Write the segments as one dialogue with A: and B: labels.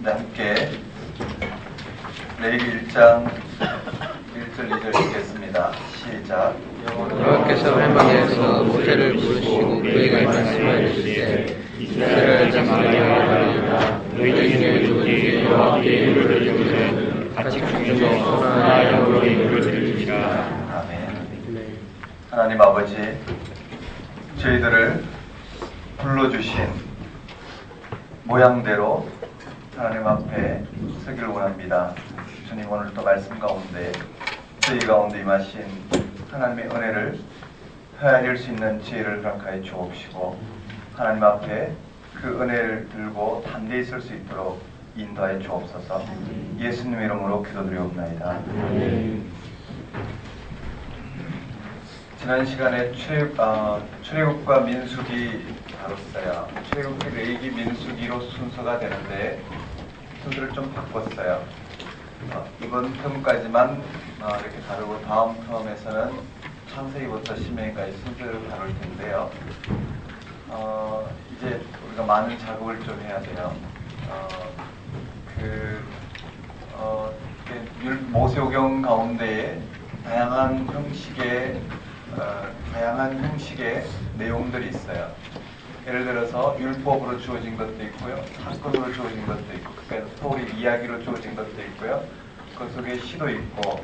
A: 이제 함께 레위기 1장 1절 2절 읽겠습니다. 시작.
B: 여호와께서 회막에서 모세를 부르시고 그에게 말씀하시되 이스라엘 자손에게 말하노라 너희 중에 누구든지 여호와께 예물을 드리면 같이 중에서 나 여호와께 예물을 드리리라.
A: 아멘. 하나님 아버지, 저희들을 불러주신 모양대로 하나님 앞에 서기를 원합니다. 주님, 오늘 또 말씀 가운데 저희 가운데 임하신 하나님의 은혜를 헤아릴 수 있는 지혜를 허락하여 주옵시고, 하나님 앞에 그 은혜를 들고 담대히 설 수 있도록 인도하여 주옵소서. 예수님의 이름으로 기도드리옵나이다. 지난 시간에 출애굽과 민수기 다뤘어요. 출애굽기, 레위기, 민수기로 순서가 되는데 순서를 좀 바꿨어요. 이번 텀까지만 이렇게 다루고 다음 텀에서는 창세기부터 신명기까지 순서를 다룰 텐데요. 이제 우리가 많은 작업을 좀 해야 돼요. 모세오경 가운데에 다양한 형식의 내용들이 있어요. 예를 들어서 율법으로 주어진 것도 있고요, 사건으로 주어진 것도 있고, 그러니까 스토리 이야기로 주어진 것도 있고요, 그 속에 시도 있고,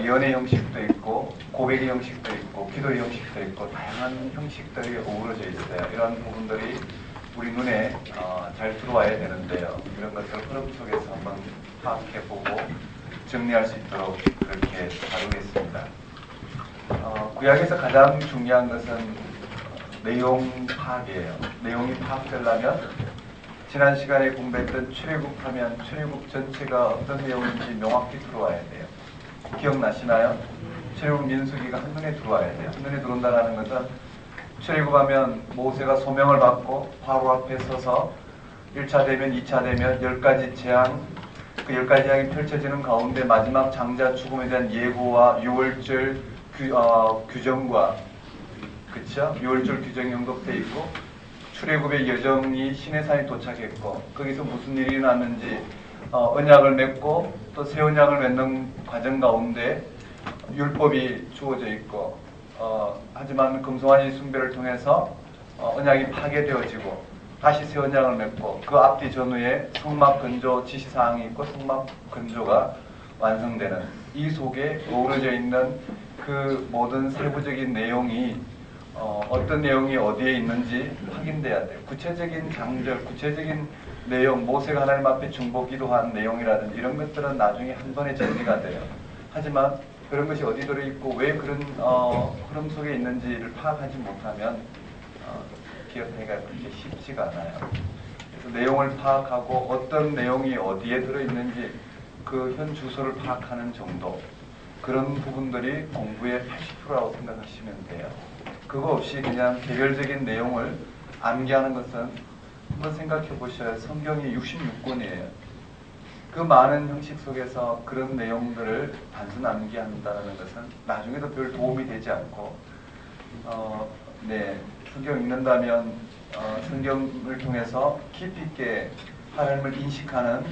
A: 연애 형식도 있고, 고백의 형식도 있고, 기도의 형식도 있고, 다양한 형식들이 어우러져 있어요. 이런 부분들이 우리 눈에 잘 들어와야 되는데요. 이런 것들 흐름 속에서 한번 파악해보고 정리할 수 있도록 그렇게 다루겠습니다. 구약에서 가장 중요한 것은 내용 파악이에요. 내용이 파악되려면 지난 시간에 공부했던 출애굽하면 출애굽 전체가 어떤 내용인지 명확히 들어와야 돼요. 기억나시나요? 출애굽 민수기가 한눈에 들어와야 돼요. 한눈에 들어온다는 것은 출애굽하면 모세가 소명을 받고 바로 앞에 서서 1차 되면 2차 되면 10가지 재앙, 그 10가지 재앙이 펼쳐지는 가운데 마지막 장자 죽음에 대한 예고와 6월절 규정과, 그쵸? 6월절 규정이 언급되어 있고, 출애굽의 여정이 시내산에 도착했고, 거기서 무슨 일이 일어났는지, 언약을 맺고 또 새 언약을 맺는 과정 가운데 율법이 주어져 있고, 하지만 금송아지 숭배를 통해서 언약이 파괴되어지고 다시 새 언약을 맺고, 그 앞뒤 전후에 성막 건조 지시사항이 있고 성막 건조가 완성되는, 이 속에 어우러져 있는 그 모든 세부적인 내용이 어떤 내용이 어디에 있는지 확인돼야 돼요. 구체적인 장절, 구체적인 내용, 모세가 하나님 앞에 중보기도한 내용이라든지 이런 것들은 나중에 한 번에 정리가 돼요. 하지만 그런 것이 어디 들어있고 왜 그런 흐름 속에 있는지를 파악하지 못하면 기억하기가 그렇게 쉽지가 않아요. 그래서 내용을 파악하고 어떤 내용이 어디에 들어있는지 그 현 주소를 파악하는 정도, 그런 부분들이 공부의 80%라고 생각하시면 돼요. 그거 없이 그냥 개별적인 내용을 암기하는 것은, 한번 생각해 보셔야 성경이 66권이에요. 그 많은 형식 속에서 그런 내용들을 단순 암기한다는 것은 나중에도 별 도움이 되지 않고, 성경 읽는다면 성경을 통해서 깊이 있게 하나님을 인식하는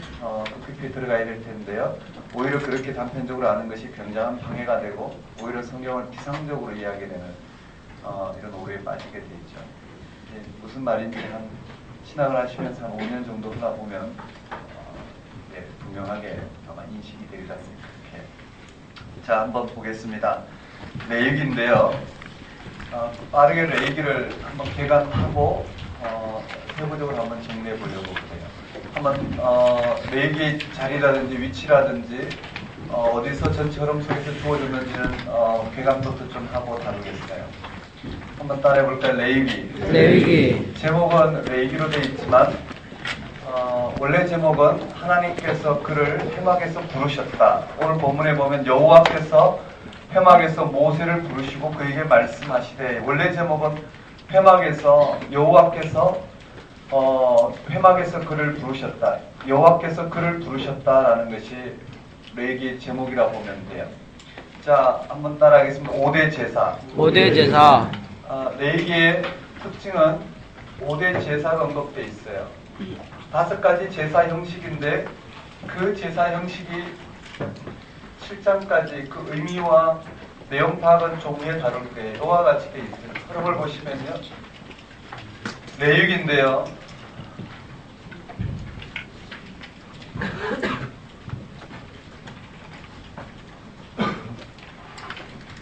A: 그 깊이 들어가야 될 텐데요. 오히려 그렇게 단편적으로 아는 것이 굉장한 방해가 되고 오히려 성경을 비상적으로 이해하게 되는 이런 오해에 빠지게 되죠. 무슨 말인지 한 신학을 하시면서 한 5년 정도 흘러보면 분명하게 아마 인식이 되리라 생각해요. 자, 한번 보겠습니다. 레위기인데요. 빠르게 레위기를 한번 개관하고 세부적으로 한번 정리해 보려고 그래요. 한번 레위기의 자리라든지 위치라든지 어디서 전체 흐름 속에서 주어졌는지는 개관부터 좀 하고 다루겠어요. 한번 따라해 볼까요? 레위기. 제목은 레위기로 되어 있지만 원래 제목은 하나님께서 그를 회막에서 부르셨다. 오늘 본문에 보면 여호와께서 회막에서 모세를 부르시고 그에게 말씀하시되, 원래 제목은 회막에서 여호와께서 회막에서 그를 부르셨다. 여호와께서 그를 부르셨다라는 것이 레위기의 제목이라고 보면 돼요. 자, 한번 따라하겠습니다. 5대 제사. 레위기의 특징은 5대 제사가 언급되어 있어요. 5가지 제사 형식인데 그 제사 형식이 7장까지 그 의미와 내용 파악은 종류에 다룰 때 이와 같이 되어 있어요. 흐름을 보시면요. 레위기인데요.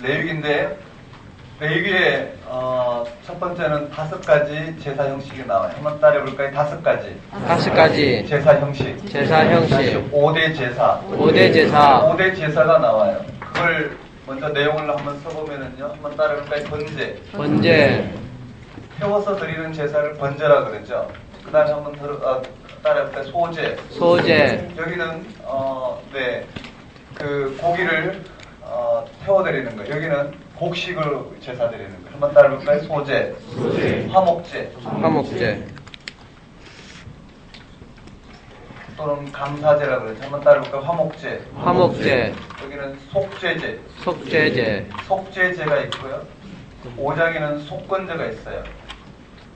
A: 레위기인데 레위기에 첫 번째는 5가지 제사 형식이 나와요. 한번 따라해볼까요? 5가지.
B: 5가지
A: 제사 형식.
B: 제사 형식.
A: 5대 제사.
B: 5대 제사.
A: 5대 제사가 나와요. 그걸 먼저 내용을 한번 써보면은요. 한번 따라해볼까요? 번제.
B: 번제.
A: 태워서 드리는 제사를 번제라 그러죠. 그 다음에 한번 따라해볼까요? 소제.
B: 소제.
A: 여기는 그 고기를 태워드리는 거. 여기는 곡식을 제사 드리는 거. 한번 따라해볼까요? 소제.
B: 소제.
A: 화목제.
B: 화목제.
A: 또는 감사제라 그러죠. 한번 따라해볼까요? 화목제.
B: 화목제.
A: 여기는 속죄제.
B: 속죄제.
A: 속죄제가 있고요. 5장에는 속건제가 있어요.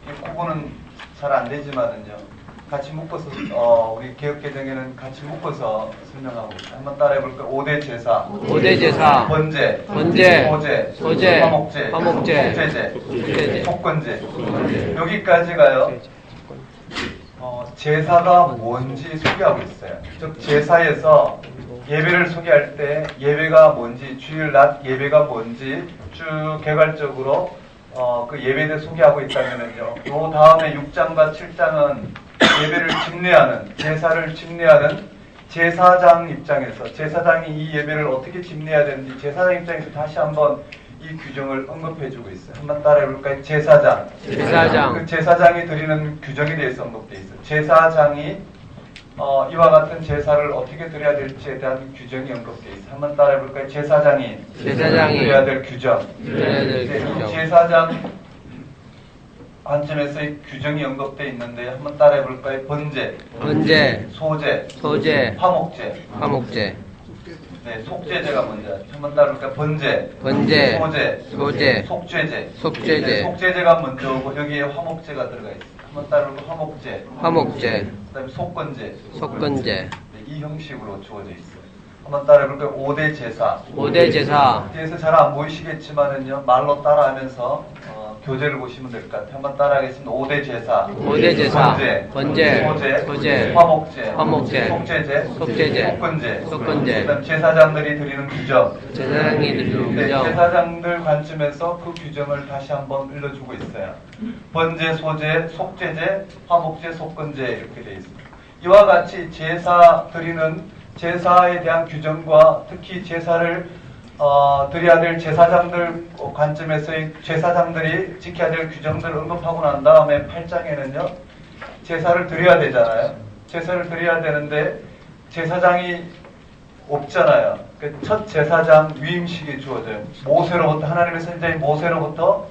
A: 이 구분은 잘 안 되지만은요. 같이 묶어서 우리 개혁개정에는 같이 묶어서 설명하고 있어요. 한번 따라해볼까요? 5대 제사.
B: 5대 제사.
A: 번제.
B: 번제.
A: 소제.
B: 소제.
A: 화목제.
B: 화목제.
A: 속죄제.
B: 속죄제.
A: 속건제. 여기까지가요. 제사가 뭔지 소개하고 있어요. 즉 제사에서 예배를 소개할 때 예배가 뭔지, 주일낮 예배가 뭔지 쭉 개괄적으로 그 예배에 대해 소개하고 있다면요. 요 다음에 6장과 7장은 예배를 집례하는, 제사를 집례하는 제사장 입장에서 제사장이 이 예배를 어떻게 집례해야 되는지 제사장 입장에서 다시 한번 이 규정을 언급해주고 있어요. 한번 따라해볼까요? 제사장.
B: 제사장.
A: 그 제사장이 드리는 규정에 대해서 언급되어 있어요. 제사장이 이와 같은 제사를 어떻게 드려야 될지에 대한 규정이 언급되어 있어요. 한번 따라해볼까요? 제사장이 드려야 될 규정. 제사장 관점에서의 규정이 언급되어 있는데 한번 따라해볼까요? 번제,
B: 번제,
A: 소제,
B: 소제,
A: 화목제.
B: 화목제.
A: 네, 속죄제가 먼저 한번 따라볼까요? 번제,
B: 번제,
A: 소제,
B: 소제,
A: 속죄제.
B: 속죄제.
A: 네, 속죄제가 먼저 오고 여기에 화목제가 들어가 있어요. 한번 따라볼까요? 화목제,
B: 화목제,
A: 그다음에 속건제.
B: 속건제.
A: 네, 이 형식으로 주어져 있어요. 한번 따라해볼까요? 5대 제사.
B: 5대 제사.
A: 뒤에서 잘 안 보이시겠지만은요, 말로 따라하면서 교재를 보시면 될 것 같아요. 한번 따라하겠습니다. 5대 제사.
B: 5대 제사.
A: 번제,
B: 번제,
A: 소제,
B: 소제,
A: 화목제,
B: 화목제,
A: 속죄제,
B: 속죄제,
A: 속건제,
B: 속건제.
A: 그다음 제사장들이 드리는 규정.
B: 제사장이 드리는
A: 네,
B: 규정.
A: 제사장들 관점에서 그 규정을 다시 한번 읽어주고 있어요. 번제, 소제, 속죄제, 화목제, 속건제 이렇게 되어 있습니다. 이와 같이 제사 드리는 제사에 대한 규정과 특히 제사를 드려야 될 제사장들 관점에서의 제사장들이 지켜야 될 규정들을 언급하고 난 다음에 8장에는요. 제사를 드려야 되잖아요. 제사를 드려야 되는데 제사장이 없잖아요. 첫 제사장 위임식이 주어져요. 모세로부터 하나님의 선지자인 모세로부터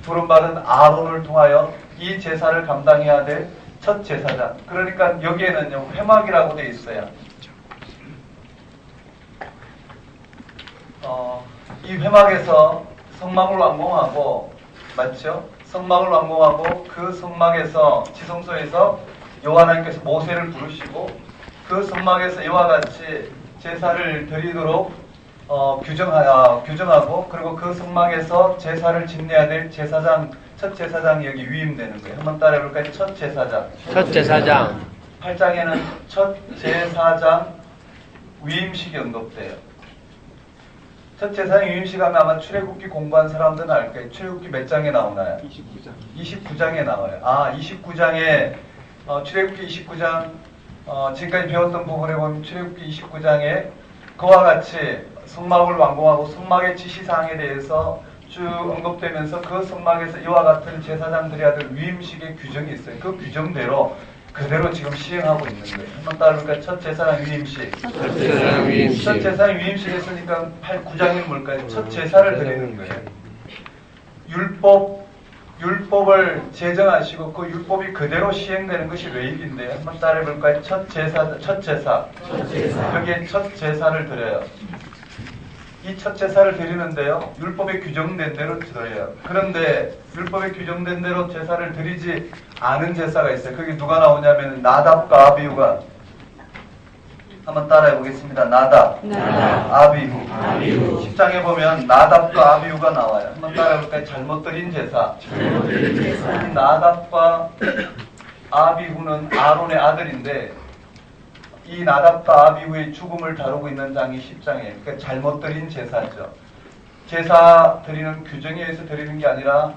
A: 부름받은 아론을 통하여 이 제사를 감당해야 될 첫 제사장. 그러니까 여기에는요. 회막이라고 되어 있어요. 이 회막에서 성막을 완공하고 맞죠? 성막을 완공하고 그 성막에서 지성소에서 여호와 하나님께서 모세를 부르시고 그 성막에서 이와 같이 제사를 드리도록 규정하고 그리고 그 성막에서 제사를 집례해야 될 제사장 첫 제사장이 여기 위임되는 거예요. 한번 따라해볼까요? 첫 제사장.
B: 첫 제사장.
A: 8장에는 첫 제사장 위임식이 언급돼요. 첫 제사장 위임식 하면 아마 출애굽기 공부한 사람들은 알 거예요. 출애굽기 몇 장에 나오나요? 29장에 나와요. 29장에 출애굽기 29장 지금까지 배웠던 부분에 보면 출애굽기 29장에 그와 같이 성막을 완공하고 성막의 지시사항에 대해서 쭉 언급되면서 그 성막에서 이와 같은 제사장들이 하던 위임식의 규정이 있어요. 그 규정대로 그대로 지금 시행하고 있는 거예요. 한번 따라볼까요? 첫 제사장 위임식.
B: 첫 제사장 위임식.
A: 첫 제사장 위임식 했으니까 9장이 뭘까요? 첫 제사를 드리는 거예요. 율법을 제정하시고 그 율법이 그대로 시행되는 것이 레위기인데요. 한번 따라해볼까요? 첫 제사. 여기에 첫 제사를 드려요. 이 첫 제사를 드리는데요, 율법에 규정된 대로 드려요. 그런데 율법에 규정된 대로 제사를 드리지 않은 제사가 있어요. 그게 누가 나오냐면 나답과 아비후가, 한번 따라해 보겠습니다. 나답, 아비후. 10장에 보면 나답과 아비후가 나와요. 한번 따라해 볼까요? 잘못 드린 제사. 이 나답과 아비후는 아론의 아들인데, 이 나답과 아비후의 죽음을 다루고 있는 장이 10장이에요. 그러니까 잘못 드린 제사죠. 제사 드리는 규정에 의해서 드리는 게 아니라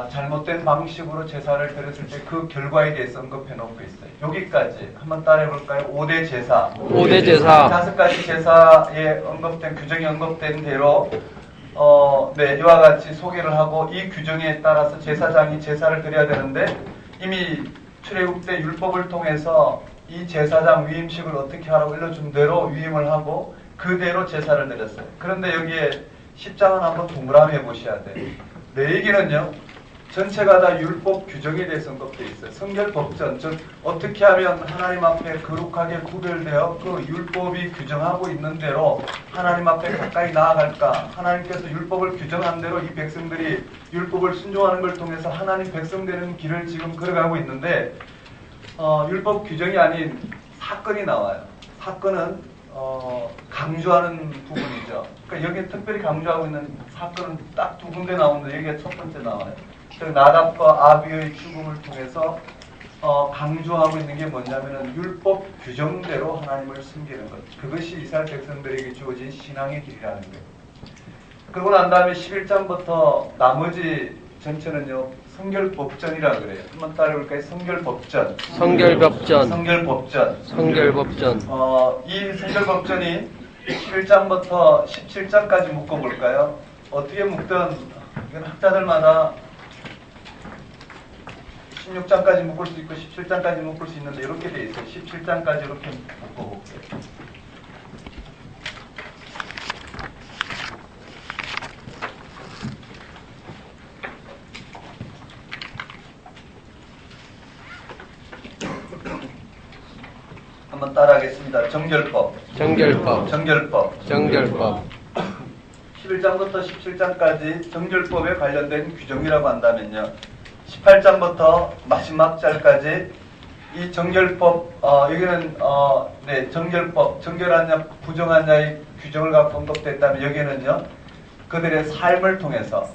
A: 잘못된 방식으로 제사를 드렸을 때 그 결과에 대해서 언급해 놓고 있어요. 여기까지 한번 따라해 볼까요? 5대 제사.
B: 5대 제사.
A: 5가지 제사에 언급된, 규정에 언급된 대로 이와 같이 소개를 하고, 이 규정에 따라서 제사장이 제사를 드려야 되는데, 이미 출애굽 때 율법을 통해서 이 제사장 위임식을 어떻게 하라고 일러준 대로 위임을 하고 그대로 제사를 드렸어요. 그런데 여기에 10장은 한번 동그라미 해보셔야 돼요. 내 얘기는요, 전체가 다 율법 규정에 대해서 언급되어 있어요. 성결법전, 즉 어떻게 하면 하나님 앞에 거룩하게 구별되어 그 율법이 규정하고 있는 대로 하나님 앞에 가까이 나아갈까, 하나님께서 율법을 규정한 대로 이 백성들이 율법을 순종하는 걸 통해서 하나님 백성 되는 길을 지금 걸어가고 있는데, 율법 규정이 아닌 사건이 나와요. 사건은 강조하는 부분이죠. 그러니까 여기에 특별히 강조하고 있는 사건은 딱 2군데 나오는데, 여기가 첫 번째 나와요. 즉 나답과 아비의 죽음을 통해서 강조하고 있는 게 뭐냐면은 율법 규정대로 하나님을 숨기는 것. 그것이 이스라엘 백성들에게 주어진 신앙의 길이라는 거예요. 그러고 난 다음에 11장부터 나머지 전체는요, 성결법전이라 그래요. 한번 따라해볼까요? 성결법전.
B: 성결법전.
A: 성결법전.
B: 성결법전.
A: 이 성결법전이 11장부터 17장까지 묶어볼까요? 어떻게 묶든, 이건 학자들마다 16장까지 묶을 수 있고 17장까지 묶을 수 있는데, 이렇게 돼 있어요. 17장까지 이렇게 묶어볼게요. 한번 따라하겠습니다. 정결법.
B: 정결법.
A: 정결법.
B: 정결법.
A: 11장부터 17장까지 정결법에 관련된 규정이라고 한다면요, 18장부터 마지막 절까지 이 정결법, 여기는 정결법, 정결하냐 부정하냐의 규정을 갖고 언급됐다면, 여기는요 그들의 삶을 통해서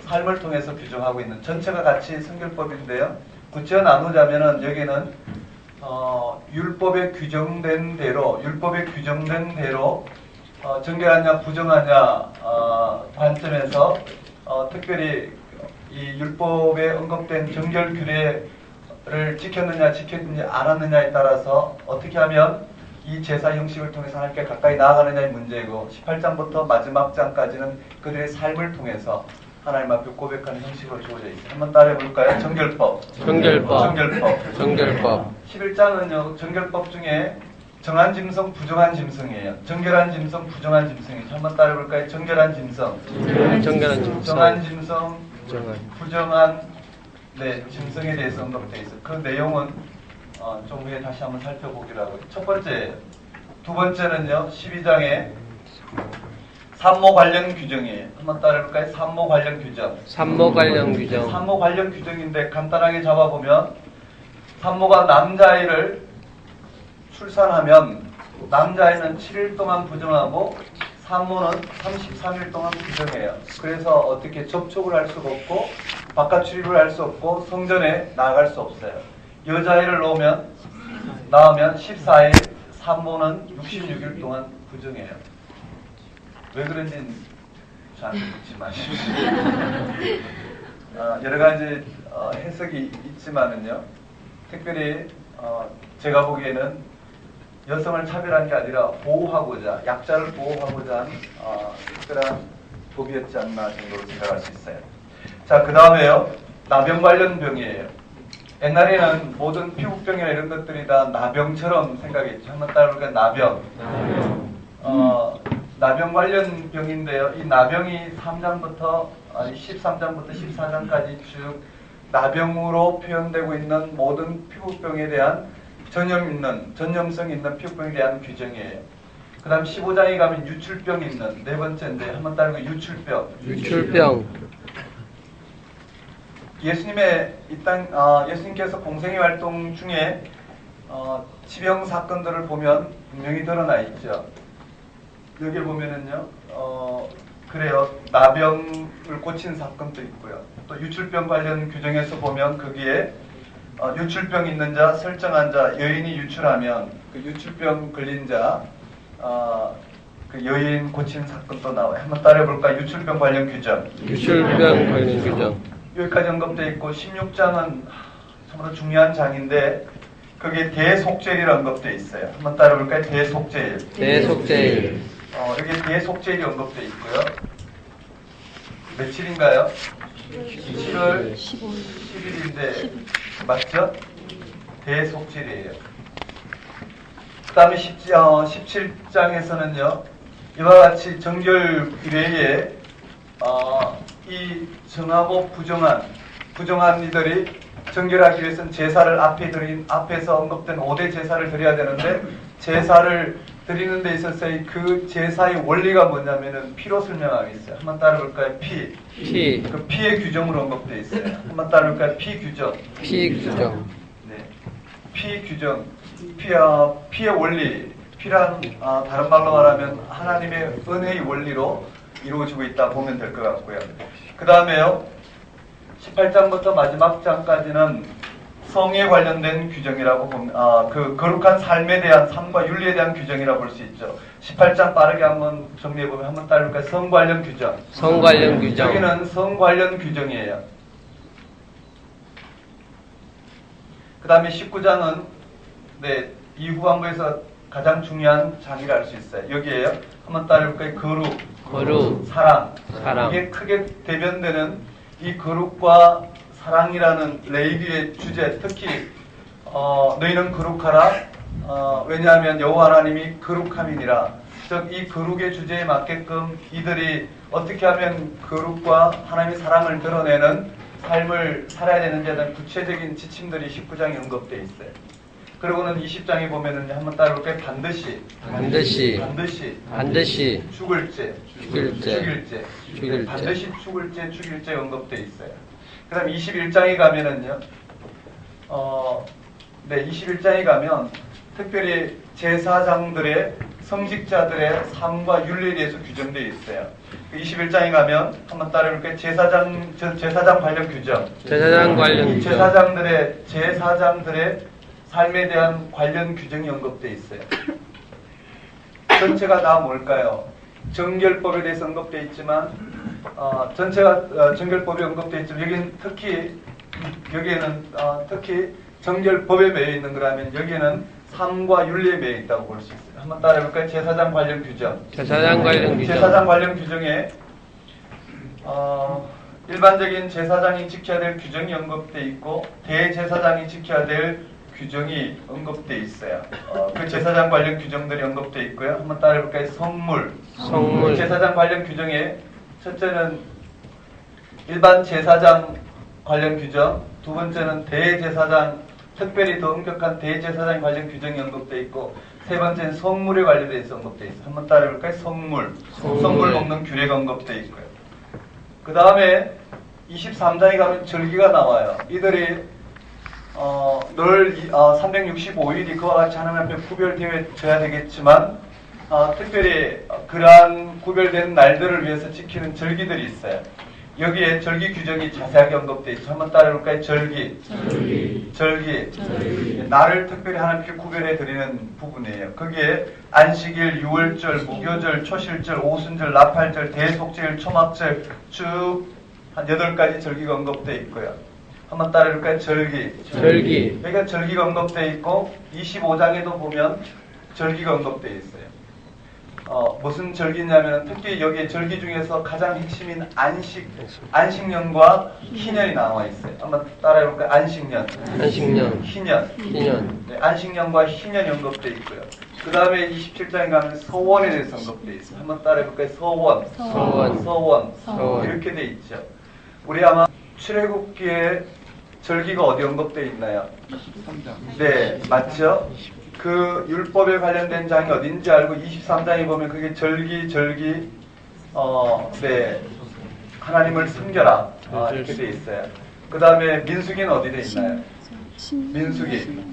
A: 삶을 통해서 규정하고 있는, 전체가 같이 성결법인데요, 구체어 나누자면은 여기는 율법에 규정된 대로 정결하냐 부정하냐 관점에서 특별히 이 율법에 언급된 정결 규례를 지켰느냐 않았느냐에 따라서 어떻게 하면 이 제사 형식을 통해서 하나님께 가까이 나아가느냐의 문제이고, 18장부터 마지막 장까지는 그들의 삶을 통해서 하나님 앞에 고백하는 형식으로 주어져 있어요. 한번 따라해 볼까요? 정결법.
B: 정결법.
A: 정결법.
B: 정결법.
A: 11장은요, 정결법 중에 정한 짐승, 부정한 짐승이에요. 정결한 짐승, 부정한 짐승이죠. 한번 따라해 볼까요? 정결한 짐승.
B: 정결한 짐승.
A: 정한 짐승,
B: 부정한.
A: 부정한 짐승에 대해서 언급되어 있어요. 그 내용은 좀 후에 다시 한번 살펴보기로 하고요. 첫 번째, 두 번째는요, 12장에 산모 관련 규정이에요. 한번 따라해볼까요? 산모 관련 규정.
B: 산모 관련 규정.
A: 산모 관련 규정인데, 간단하게 잡아보면 산모가 남자아이를 출산하면 남자아이는 7일 동안 부정하고 산모는 33일 동안 부정해요. 그래서 어떻게 접촉을 할 수가 없고 바깥 출입을 할 수 없고 성전에 나아갈 수 없어요. 여자아이를 낳으면 14일, 산모는 66일 동안 부정해요. 왜 그런지는 저한테 묻지 마십시오. 여러 가지 해석이 있지만은요, 특별히 제가 보기에는 여성을 차별한 게 아니라 보호하고자, 약자를 보호하고자 한 특별한 법이었지 않나 정도로 생각할 수 있어요. 자, 그 다음에요, 나병 관련 병이에요. 옛날에는 모든 피부병이나 이런 것들이 다 나병처럼 생각했죠. 한번 따라볼까요? 나병. 나병 관련 병인데요. 이 나병이 13장부터 14장까지 쭉 나병으로 표현되고 있는 모든 피부병에 대한 전염성 있는 피부병에 대한 규정이에요. 그 다음 15장에 가면 유출병 있는 네 번째인데 한번 따르고 유출병.
B: 유출병.
A: 예수님의 예수님께서 공생의 활동 중에 치병 사건들을 보면 분명히 드러나 있죠. 여기 보면은요, 그래요. 나병을 고친 사건도 있고요. 또 유출병 관련 규정에서 보면 거기에 유출병 있는 자, 설정한 자, 여인이 유출하면 그 유출병 걸린 자, 그 여인 고친 사건도 나와요. 한번 따라해볼까요? 유출병 관련 규정.
B: 유출병 관련 규정.
A: 여기까지 언급되어 있고 16장은 참으로 중요한 장인데 거기에 대속죄일이 언급되어 있어요. 한번 따라해볼까요? 대속죄일.
B: 대속죄일.
A: 여기 대속죄일이 언급되어 있고요. 며칠인가요? 7월 10일인데 맞죠? 대속죄일이에요. 그 다음에 17장에서는요. 이와 같이 정결 이외에 이 정하고 부정한 이들이 정결하기 위해서는 제사를 앞에서 언급된 5대 제사를 드려야 되는데 제사를 드리는 데 있어서의 그 제사의 원리가 뭐냐면은 피로 설명하고 있어요. 한번 따라볼까요? 피. 그 피의 규정으로 언급되어 있어요. 한번 따라볼까요? 피 규정. 네. 피 규정. 피의 원리. 피란 다른 말로 말하면 하나님의 은혜의 원리로 이루어지고 있다 보면 될 것 같고요. 그 다음에요. 18장부터 마지막 장까지는 성에 관련된 규정이라고 보면 그 거룩한 삶에 대한 삶과 윤리에 대한 규정이라고 볼 수 있죠. 18장 빠르게 한번 정리해 보면 한번 따라볼까요? 성 관련 규정.
B: 성 관련 규정.
A: 여기는 성 관련 규정이에요. 그 다음에 19장은 이 후반부에서 가장 중요한 장이라 할 수 있어요. 여기에요. 한번 따라볼까요? 거룩, 사랑. 이게 크게 대변되는 이 거룩과 사랑이라는 레위기의 주제, 특히 너희는 거룩하라. 왜냐하면 여호와 하나님이 거룩함이니라. 즉 이 거룩의 주제에 맞게끔 이들이 어떻게 하면 거룩과 하나님의 사랑을 드러내는 삶을 살아야 되는지에 대한 구체적인 지침들이 19장에 언급되어 있어요. 그리고는 20장에 보면은 한번 따라볼까요? 반드시 죽을 죄. 반드시 죽일 죄 언급되어 있어요. 그 다음 21장에 가면은요, 21장에 가면 특별히 제사장들의 성직자들의 삶과 윤리에 대해서 규정되어 있어요. 21장에 가면 한번 따라볼까요? 제사장 관련 규정. 제사장들의 삶에 대한 관련 규정이 언급되어 있어요. 전체가 다 뭘까요? 정결법에 대해서 언급되어 있지만 전체가 정결법에 언급되어 있지만 여기에는 특히 정결법에 매여 있는 거라면 여기에는 삶과 윤리에 매여 있다고 볼 수 있어요. 한번 따라해볼까요? 제사장 관련 규정. 제사장 관련 규정에 일반적인 제사장이 지켜야 될 규정이 언급되어 있고 대제사장이 지켜야 될 규정이 언급되어 있어요. 그 제사장 관련 규정들이 언급되어 있고요. 한번 따라해볼까요? 성물. 제사장 관련 규정에 첫째는 일반 제사장 관련 규정, 두 번째는 대제사장, 특별히 더 엄격한 대제사장 관련 규정이 언급되어 있고, 세 번째는 성물에 관련해서 언급되어 있어요. 한번 따라해볼까요? 성물 먹는 규례가 언급되어 있고요. 그 다음에 23장에 가면 절기가 나와요. 이들이 늘 365일이 그와 같이 하나님 앞에 구별되어야 되겠지만 특별히 그러한 구별된 날들을 위해서 지키는 절기들이 있어요. 여기에 절기 규정이 자세하게 언급되어 있죠. 한번 따라해볼까요? 절기. 날을 특별히 하나님께 구별해 드리는 부분이에요. 거기에 안식일, 유월절, 무교절, 초실절, 오순절, 나팔절, 대속절, 초막절 쭉 한 8가지 절기가 언급되어 있고요. 한번 따라해볼까요? 절기. 여기가 절기가 언급되어 있고 25장에도 보면 절기가 언급되어 있어요. 무슨 절기냐면 특히 여기에 절기 중에서 가장 핵심인 안식년과 희년이 나와 있어요. 한번 따라해볼까요? 안식년. 희년. 네, 안식년과 희년이 언급되어 있고요. 그 다음에 27장에 가면 서원에 대해서 언급되어 있어요. 한번 따라해볼까요? 서원. 이렇게 되어 있죠. 우리 아마 출애굽기에 절기가 어디 언급되어 있나요? 23장. 네, 맞죠? 그 율법에 관련된 장이 어딘지 알고 23장에 보면 그게 절기 네, 하나님을 섬겨라 이렇게 돼 있어요. 그 다음에 민수기는 어디 돼 있나요? 민수기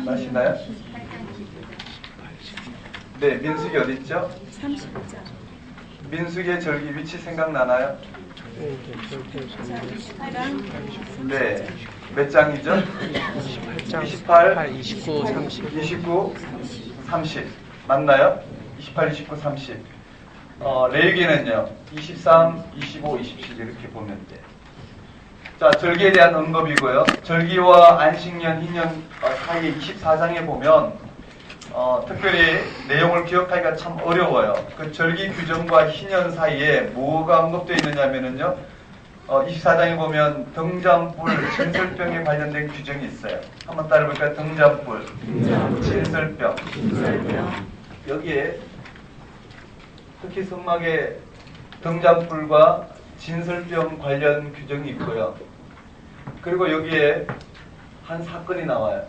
A: 나시나요? 네, 민수기 어디 있죠?
C: 30장.
A: 민수기의 절기 위치 생각나나요? 네, 몇 장이죠? 28,
B: 29, 30.
A: 29, 30 맞나요? 28, 29, 30 레위기는요 23, 25, 27 이렇게 보면 돼. 자, 절기에 대한 언급이고요. 절기와 안식년, 희년 사이 24장에 보면 특별히 내용을 기억하기가 참 어려워요. 그 절기 규정과 희년 사이에 뭐가 언급되어 있느냐면요 24장에 보면 등잔불, 진설병에 관련된 규정이 있어요. 한번 따라해볼까요? 등잔불, 진설병. 여기에 특히 성막에 등잔불과 진설병 관련 규정이 있고요. 그리고 여기에 한 사건이 나와요.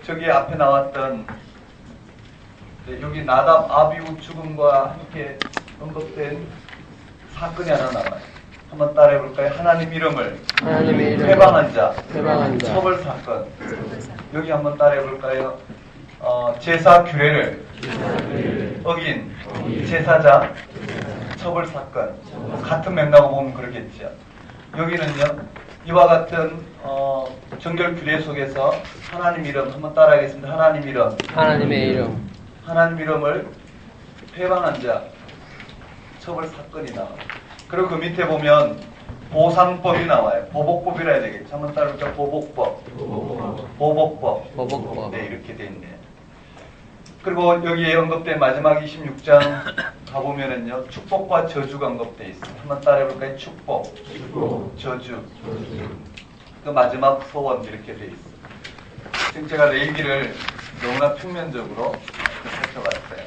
A: 저기 앞에 나왔던 여기 나답 아비후 죽음과 함께 언급된 사건이 하나 나와요. 한번 따라해볼까요? 하나님 이름을 회방한 자, 처벌 사건. 여기 한번 따라해볼까요? 제사 규례를 어긴 제사자, 처벌 사건. 같은 맥락으로 보면 그러겠죠. 여기는요, 이와 같은 정결 규례 속에서 하나님 이름 한번 따라하겠습니다. 하나님 이름.
B: 하나님의 이름.
A: 하나님 이름을 회방한 자, 처벌 사건이 나와요. 그리고 그 밑에 보면 보상법이 나와요. 보복법이라 해야 되겠죠. 한번 따라볼까요? 보복법. 보복법. 네, 이렇게 돼 있네요. 그리고 여기에 언급된 마지막 26장 가보면은요, 축복과 저주가 언급되어 있어요. 한번 따라해볼까요? 축복, 저주. 그 마지막 소원 이렇게 돼 있어요. 지금 제가 레위기를 너무나 평면적으로 살펴봤어요.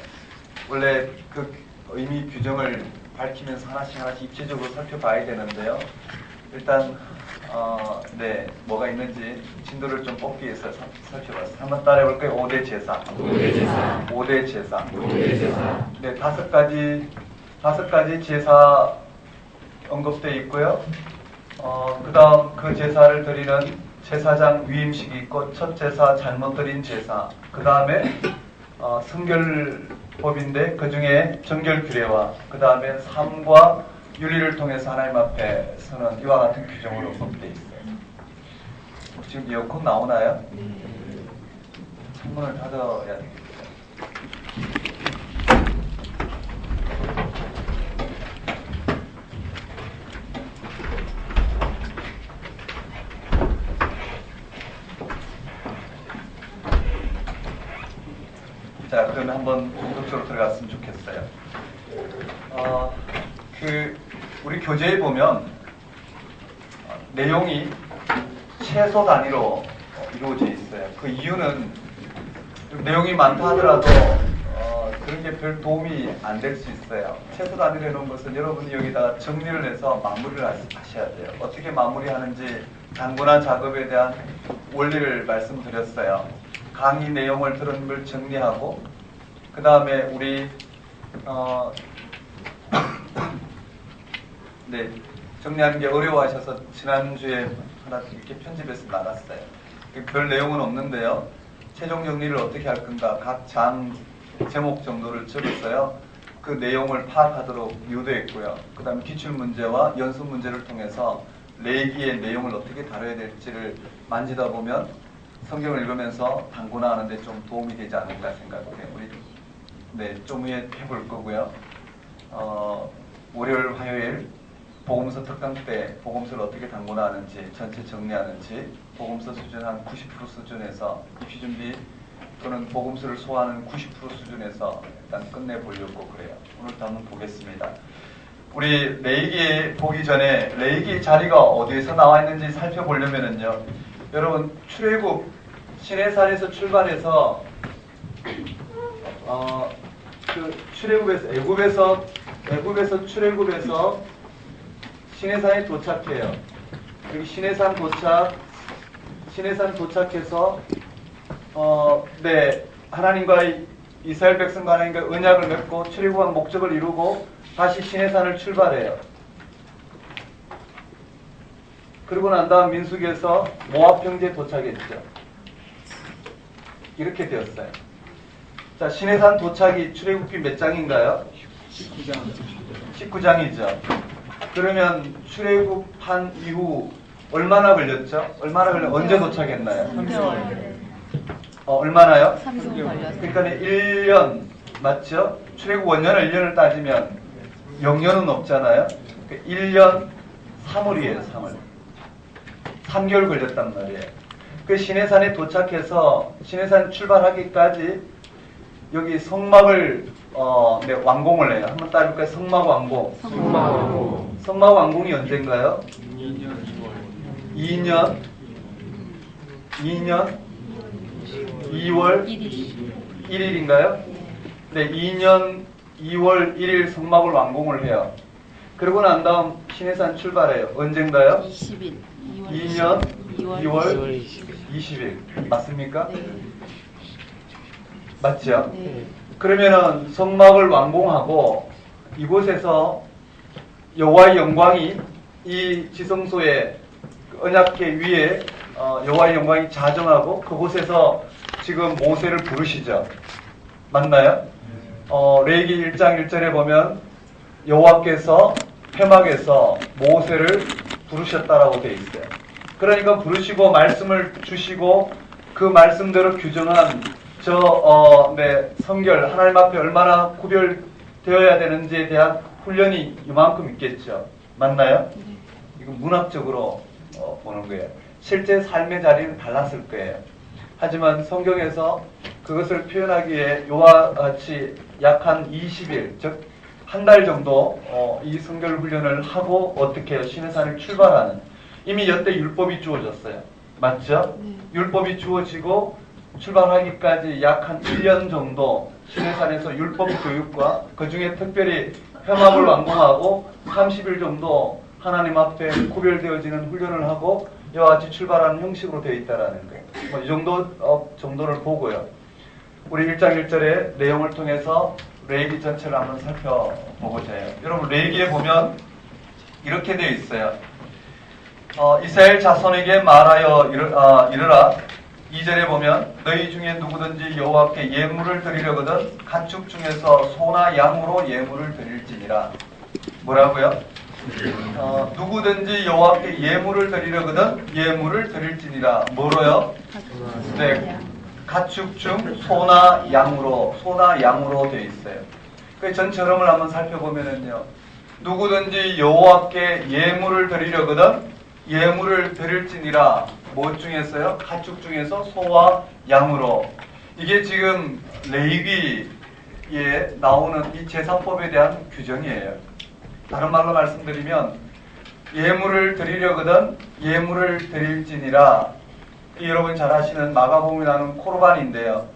A: 원래 그 의미 규정을 밝히면서 하나씩 입체적으로 살펴봐야 되는데요. 일단 네, 뭐가 있는지 진도를 좀 뽑기 위해서 살펴봤어요. 한번 따라해볼까요? 5대 제사. 5대 제사. 네, 다섯 가지 제사 언급되어 있고요. 그 다음 그 제사를 드리는 제사장 위임식이 있고, 첫 제사, 잘못 드린 제사. 그 다음에 성결법인데 그 중에 정결 규례와 그 다음에 삶과 윤리를 통해서 하나님 앞에 서는 이와 같은 규정으로 언급되어 있어요. 지금 에어컨 나오나요? 창문을 닫아야 되겠죠. 자, 그러면 한번 본격적으로 들어갔으면 좋겠어요. 우리 교재에 보면 내용이 최소 단위로 이루어져 있어요. 그 이유는 내용이 많다 하더라도 그런 게 별 도움이 안 될 수 있어요. 최소 단위로 해놓은 것은 여러분이 여기다가 정리를 해서 마무리를 하셔야 돼요. 어떻게 마무리하는지 단권한 작업에 대한 원리를 말씀드렸어요. 강의 내용을 들은 걸 정리하고, 그 다음에 우리 네, 정리하는 게 어려워하셔서 지난주에 하나 이렇게 편집해서 나갔어요. 별 내용은 없는데요. 최종 정리를 어떻게 할 건가, 각 장 제목 정도를 적었어요. 그 내용을 파악하도록 유도했고요. 그 다음에 기출문제와 연습문제를 통해서 레위기의 내용을 어떻게 다뤄야 될지를 만지다 보면 성경을 읽으면서 단권화하는데 좀 도움이 되지 않을까 생각해요. 우리 좀 후에 해볼 거고요. 월요일, 화요일 복음서 특강 때 복음서를 어떻게 단권화하는지, 전체 정리하는지, 복음서 수준 한 90% 수준에서 입시준비 또는 복음서를 소화하는 90% 수준에서 일단 끝내보려고 그래요. 오늘도 한번 보겠습니다. 우리 레위기 보기 전에 레위기 자리가 어디에서 나와 있는지 살펴보려면은요, 여러분 출애굽 시내산에서 출발해서 그 출애굽에서 애굽에서 출애굽해서 시내산에 도착해요. 여기 시내산 도착해서 네, 하나님과의 이스라엘 백성과 하나님과 언약을 맺고 출애굽한 목적을 이루고 다시 시내산을 출발해요. 그리고 난 다음 민수기에서 모압 평지에 도착했죠. 이렇게 되었어요. 자, 시내산 도착이 출애굽기 몇 장인가요? 19장이죠. 그러면 출애굽한 이후 얼마나 걸렸죠? 언제 도착했나요?
C: 3개월.
A: 얼마나요?
C: 3개월 걸렸어요.
A: 그러니까 1년 맞죠? 출애굽 원년을 1년을 따지면 0년은 없잖아요. 1년 3월이에요. 3월. 3개월 걸렸단 말이에요. 그 시내산에 도착해서 시내산 출발하기까지 여기 성막을 네, 완공을 해요. 한번 따라볼까요? 성막 완공. 성막 완공이 언젠가요? 2년 2월 1일인가요? 네, 2년 2월 1일 성막을 완공을 해요. 그러고 난 다음 시내산 출발해요. 언젠가요?
C: 20일.
A: 2년
C: 2월
A: 20일. 맞습니까?
C: 네.
A: 맞죠?
C: 네.
A: 그러면은 성막을 완공하고 이곳에서 여호와의 영광이 이 지성소의 언약궤 위에 여호와의 영광이 자정하고 그곳에서 지금 모세를 부르시죠. 맞나요? 레위기 1장 1절에 보면 여호와께서 회막에서 모세를 부르셨다라고 되어 있어요. 그러니까 부르시고 말씀을 주시고 그 말씀대로 규정한 네, 성결 하나님 앞에 얼마나 구별되어야 되는지에 대한 훈련이 이만큼 있겠죠. 맞나요? 이건 문학적으로 보는 거예요. 실제 삶의 자리는 달랐을 거예요. 하지만 성경에서 그것을 표현하기 위해 이와 같이 약 한 20일, 즉 한 달 정도 이 성결 훈련을 하고 어떻게 해요? 시내산을 출발하는. 이미 여태 율법이 주어졌어요. 맞죠? 율법이 주어지고 출발하기까지 약 한 1년 정도 시내산에서 율법 교육과 그 중에 특별히 회막을 완공하고 30일 정도 하나님 앞에 구별되어지는 훈련을 하고 이와 같이 출발하는 형식으로 되어 있다는 거예요. 이 정도를 보고요. 우리 1장 1절의 내용을 통해서 레위기 전체를 한번 살펴보고자 해요. 여러분 레위기에 보면 이렇게 되어 있어요. 이스라엘 자손에게 말하여 이르라. 2절에 보면 너희 중에 누구든지 여호와께 예물을 드리려거든 가축 중에서 소나 양으로 예물을 드릴지니라. 뭐라고요? 누구든지 여호와께 예물을 드리려거든 예물을 드릴지니라. 뭐로요? 네, 가축 중 소나 양으로 되어 있어요. 그 전체 흐름을 한번 살펴보면은요. 누구든지 여호와께 예물을 드리려거든 예물을 드릴지니라. 무엇 중에서요? 가축 중에서 소와 양으로. 이게 지금 레위기에 나오는 이 제사법에 대한 규정이에요. 다른 말로 말씀드리면 예물을 드리려거든 예물을 드릴지니라. 여러분 잘 아시는 마가복음에 나오는 코르반인데요.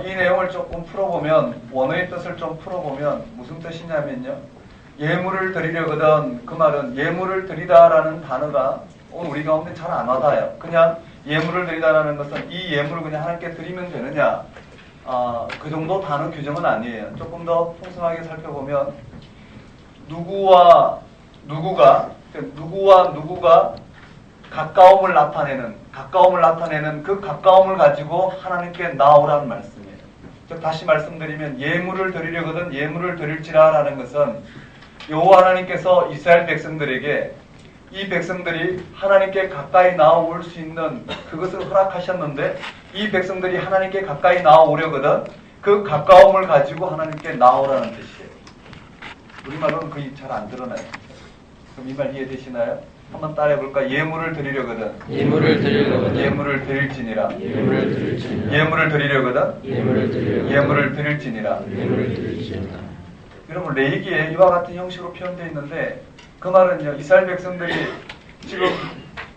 A: 이 내용을 조금 풀어보면 원어의 뜻을 좀 풀어보면 무슨 뜻이냐면요. 예물을 드리려거든 그 말은 예물을 드리다라는 단어가 오늘 우리 가운데 잘 안 와닿아요. 그냥 예물을 드리다라는 것은 이 예물을 그냥 하나님께 드리면 되느냐 그 정도 단어 규정은 아니에요. 조금 더 풍성하게 살펴보면 누구와 누구가 가까움을 나타내는 그 가까움을 가지고 하나님께 나오라는 말씀이에요. 즉 다시 말씀드리면 예물을 드리려거든 예물을 드릴지라라는 것은 여호와 하나님께서 이스라엘 백성들에게 이 백성들이 하나님께 가까이 나아올 수 있는 그것을 허락하셨는데 이 백성들이 하나님께 가까이 나아오려거든 그 가까움을 가지고 하나님께 나아오라는 뜻이에요. 우리말로는 거의 잘 안 드러나요. 그럼 이 말 이해되시나요? 한번 따라해볼까? 예물을 드리려거든
B: 예물을
A: 예물을 드릴지니라.
B: 예물을
A: 예물을 드리려거든 예물을 드릴지니라. 여러분 레위기에 이와 같은 형식으로 표현되어 있는데 그 말은요 이스라엘 백성들이 지금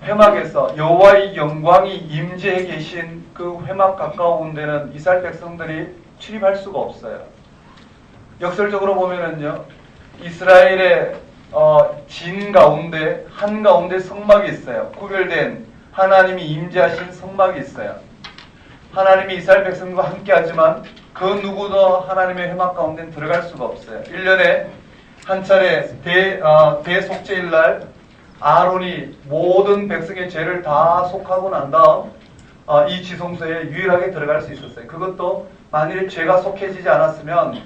A: 회막에서 여호와의 영광이 임재해 계신 그 회막 가까운 데는 이스라엘 백성들이 출입할 수가 없어요. 역설적으로 보면은요 이스라엘의 진 가운데 한가운데 성막이 있어요. 구별된 하나님이 임재하신 성막이 있어요. 하나님이 이스라엘 백성과 함께하지만 그 누구도 하나님의 회막 가운데 들어갈 수가 없어요. 1년에 한 차례 대속죄일 날 아론이 모든 백성의 죄를 다 속하고 난 다음 이 지성소에 유일하게 들어갈 수 있었어요. 그것도 만일 죄가 속해지지 않았으면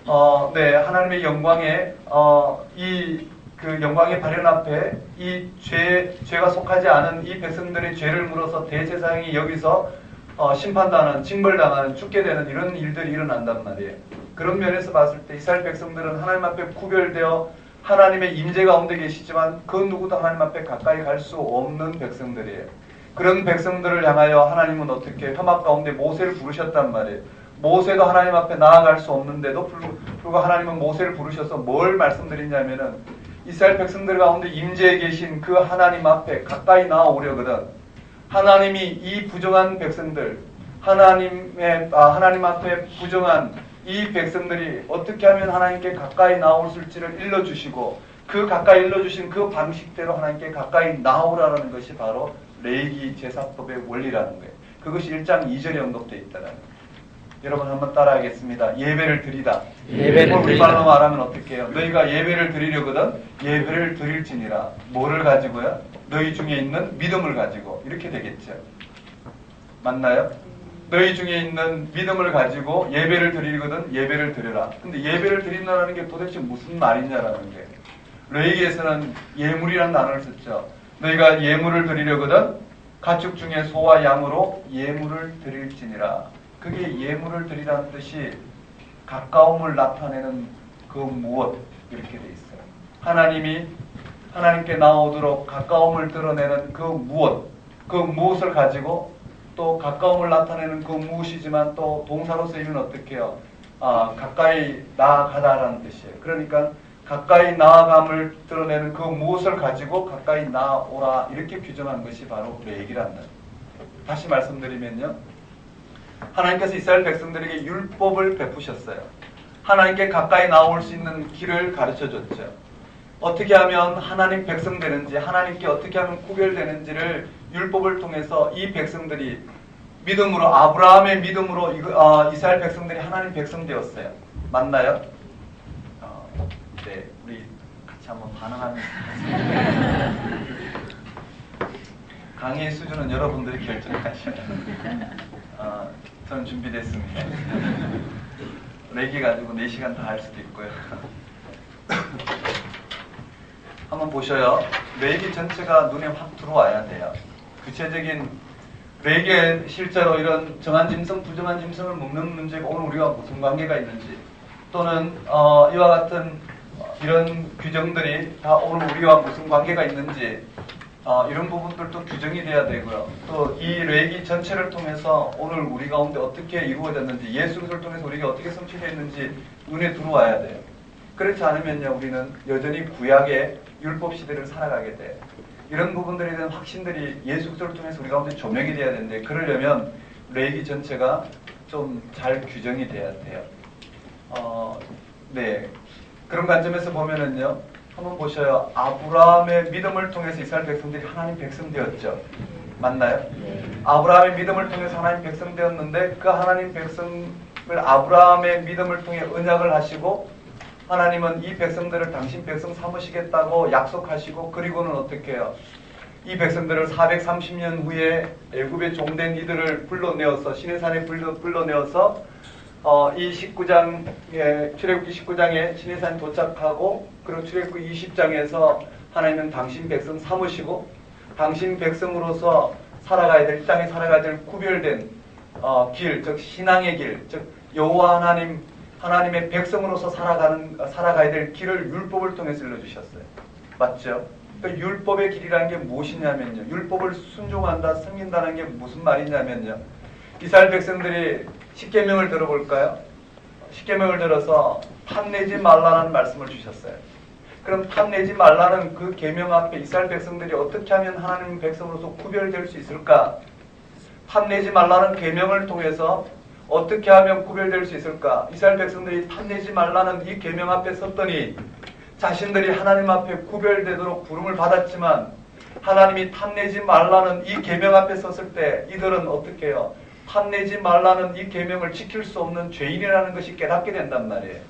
A: 하나님의 영광에 그 영광의 발현 앞에 이 죄가 속하지 않은 이 백성들의 죄를 물어서 대제사장이 여기서 심판당하는, 징벌당하는, 죽게 되는 이런 일들이 일어난단 말이에요. 그런 면에서 봤을 때 이스라엘 백성들은 하나님 앞에 구별되어 하나님의 임재 가운데 계시지만 그 누구도 하나님 앞에 가까이 갈 수 없는 백성들이에요. 그런 백성들을 향하여 하나님은 어떻게 회막 가운데 모세를 부르셨단 말이에요. 모세도 하나님 앞에 나아갈 수 없는데도 불구하고 하나님은 모세를 부르셔서 뭘 말씀드리냐면은 이스라엘 백성들 가운데 임재해 계신 그 하나님 앞에 가까이 나아오려거든 하나님이 이 부정한 백성들, 하나님 앞에 부정한 이 백성들이 어떻게 하면 하나님께 가까이 나올 수 있을지를 일러주시고 그 가까이 일러주신 그 방식대로 하나님께 가까이 나오라는 것이 바로 레위기 제사법의 원리라는 거예요. 그것이 1장 2절에 언급되어 있다는 거예요. 여러분 한번 따라하겠습니다. 예배를 드리다.
B: 예배를
A: 우리
B: 드리다.
A: 말로 말하면 어떻게 해요? 너희가 예배를 드리려거든 예배를 드릴지니라. 뭐를 가지고요? 너희 중에 있는 믿음을 가지고. 이렇게 되겠죠. 맞나요? 너희 중에 있는 믿음을 가지고 예배를 드리거든 예배를 드려라. 근데 예배를 드린다는 게 도대체 무슨 말이냐라는 거예요. 레위기에서는 예물이라는 단어를 썼죠. 너희가 예물을 드리려거든 가축 중에 소와 양으로 예물을 드릴지니라. 그게 예물을 드리라는 뜻이 가까움을 나타내는 그 무엇 이렇게 돼 있어요. 하나님이 하나님께 나오도록 가까움을 드러내는 그 무엇을 가지고 또 가까움을 나타내는 그 무엇이지만 또 동사로 쓰이면 어떻게 해요? 가까이 나아가다라는 뜻이에요. 그러니까 가까이 나아감을 드러내는 그 무엇을 가지고 가까이 나아오라 이렇게 규정한 것이 바로 레위기란다. 다시 말씀드리면요. 하나님께서 이스라엘 백성들에게 율법을 베푸셨어요. 하나님께 가까이 나올 수 있는 길을 가르쳐줬죠. 어떻게 하면 하나님 백성 되는지, 하나님께 어떻게 하면 구별되는지를 율법을 통해서 이 백성들이 믿음으로, 아브라함의 믿음으로 이스라엘 백성들이 하나님 백성 되었어요. 맞나요? 네, 우리 같이 한번 반응하면 강의의 수준은 여러분들이 결정하셔요. 저는 준비됐습니다. 레기 가지고 4시간 다 할 수도 있고요. 한번 보셔요. 레기 전체가 눈에 확 들어와야 돼요. 구체적인 레기에 실제로 이런 정한 짐승, 부정한 짐승을 먹는 문제가 오늘 우리와 무슨 관계가 있는지 또는 이와 같은 이런 규정들이 다 오늘 우리와 무슨 관계가 있는지 이런 부분들도 규정이 돼야 되고요. 또 이 레기 전체를 통해서 오늘 우리 가운데 어떻게 이루어졌는지 예수 그리스도를 통해서 우리가 어떻게 성취됐는지 눈에 들어와야 돼요. 그렇지 않으면요 우리는 여전히 구약의 율법 시대를 살아가게 돼요. 이런 부분들에 대한 확신들이 예수 그리스도를 통해서 우리 가운데 조명이 돼야 되는데 그러려면 레기 전체가 좀 잘 규정이 돼야 돼요. 네, 그런 관점에서 보면은요 한번 보셔요. 아브라함의 믿음을 통해서 이스라엘 백성들이 하나님 백성 되었죠. 맞나요? 아브라함의 믿음을 통해서 하나님 백성 되었는데 그 하나님 백성을 아브라함의 믿음을 통해 언약을 하시고 하나님은 이 백성들을 당신 백성 삼으시겠다고 약속하시고 그리고는 어떻게 해요? 이 백성들을 430년 후에 애굽의 종된 이들을 불러내어서 시내산에 불러내어서 이 19장에 출애굽기 19장에 시내산에 도착하고 그리고 출애굽기 20장에서 하나님은 당신 백성 삼으시고 당신 백성으로서 살아가야 될 이 땅에 살아가야 될 구별된 길, 즉 신앙의 길, 즉 여호와 하나님의 백성으로서 살아가야 될 길을 율법을 통해서 일러주셨어요. 맞죠? 그러니까 율법의 길이라는 게 무엇이냐면요. 율법을 순종한다, 섬긴다는 게 무슨 말이냐면요. 이스라엘 백성들이 십계명을 들어볼까요? 십계명을 들어서 탐내지 말라는 말씀을 주셨어요. 그럼 탐내지 말라는 그 계명 앞에 이스라엘 백성들이 어떻게 하면 하나님 백성으로서 구별될 수 있을까? 탐내지 말라는 계명을 통해서 어떻게 하면 구별될 수 있을까? 이스라엘 백성들이 탐내지 말라는 이 계명 앞에 섰더니 자신들이 하나님 앞에 구별되도록 부름을 받았지만 하나님이 탐내지 말라는 이 계명 앞에 섰을 때 이들은 어떻게 해요? 탐내지 말라는 이 계명을 지킬 수 없는 죄인이라는 것이 깨닫게 된단 말이에요.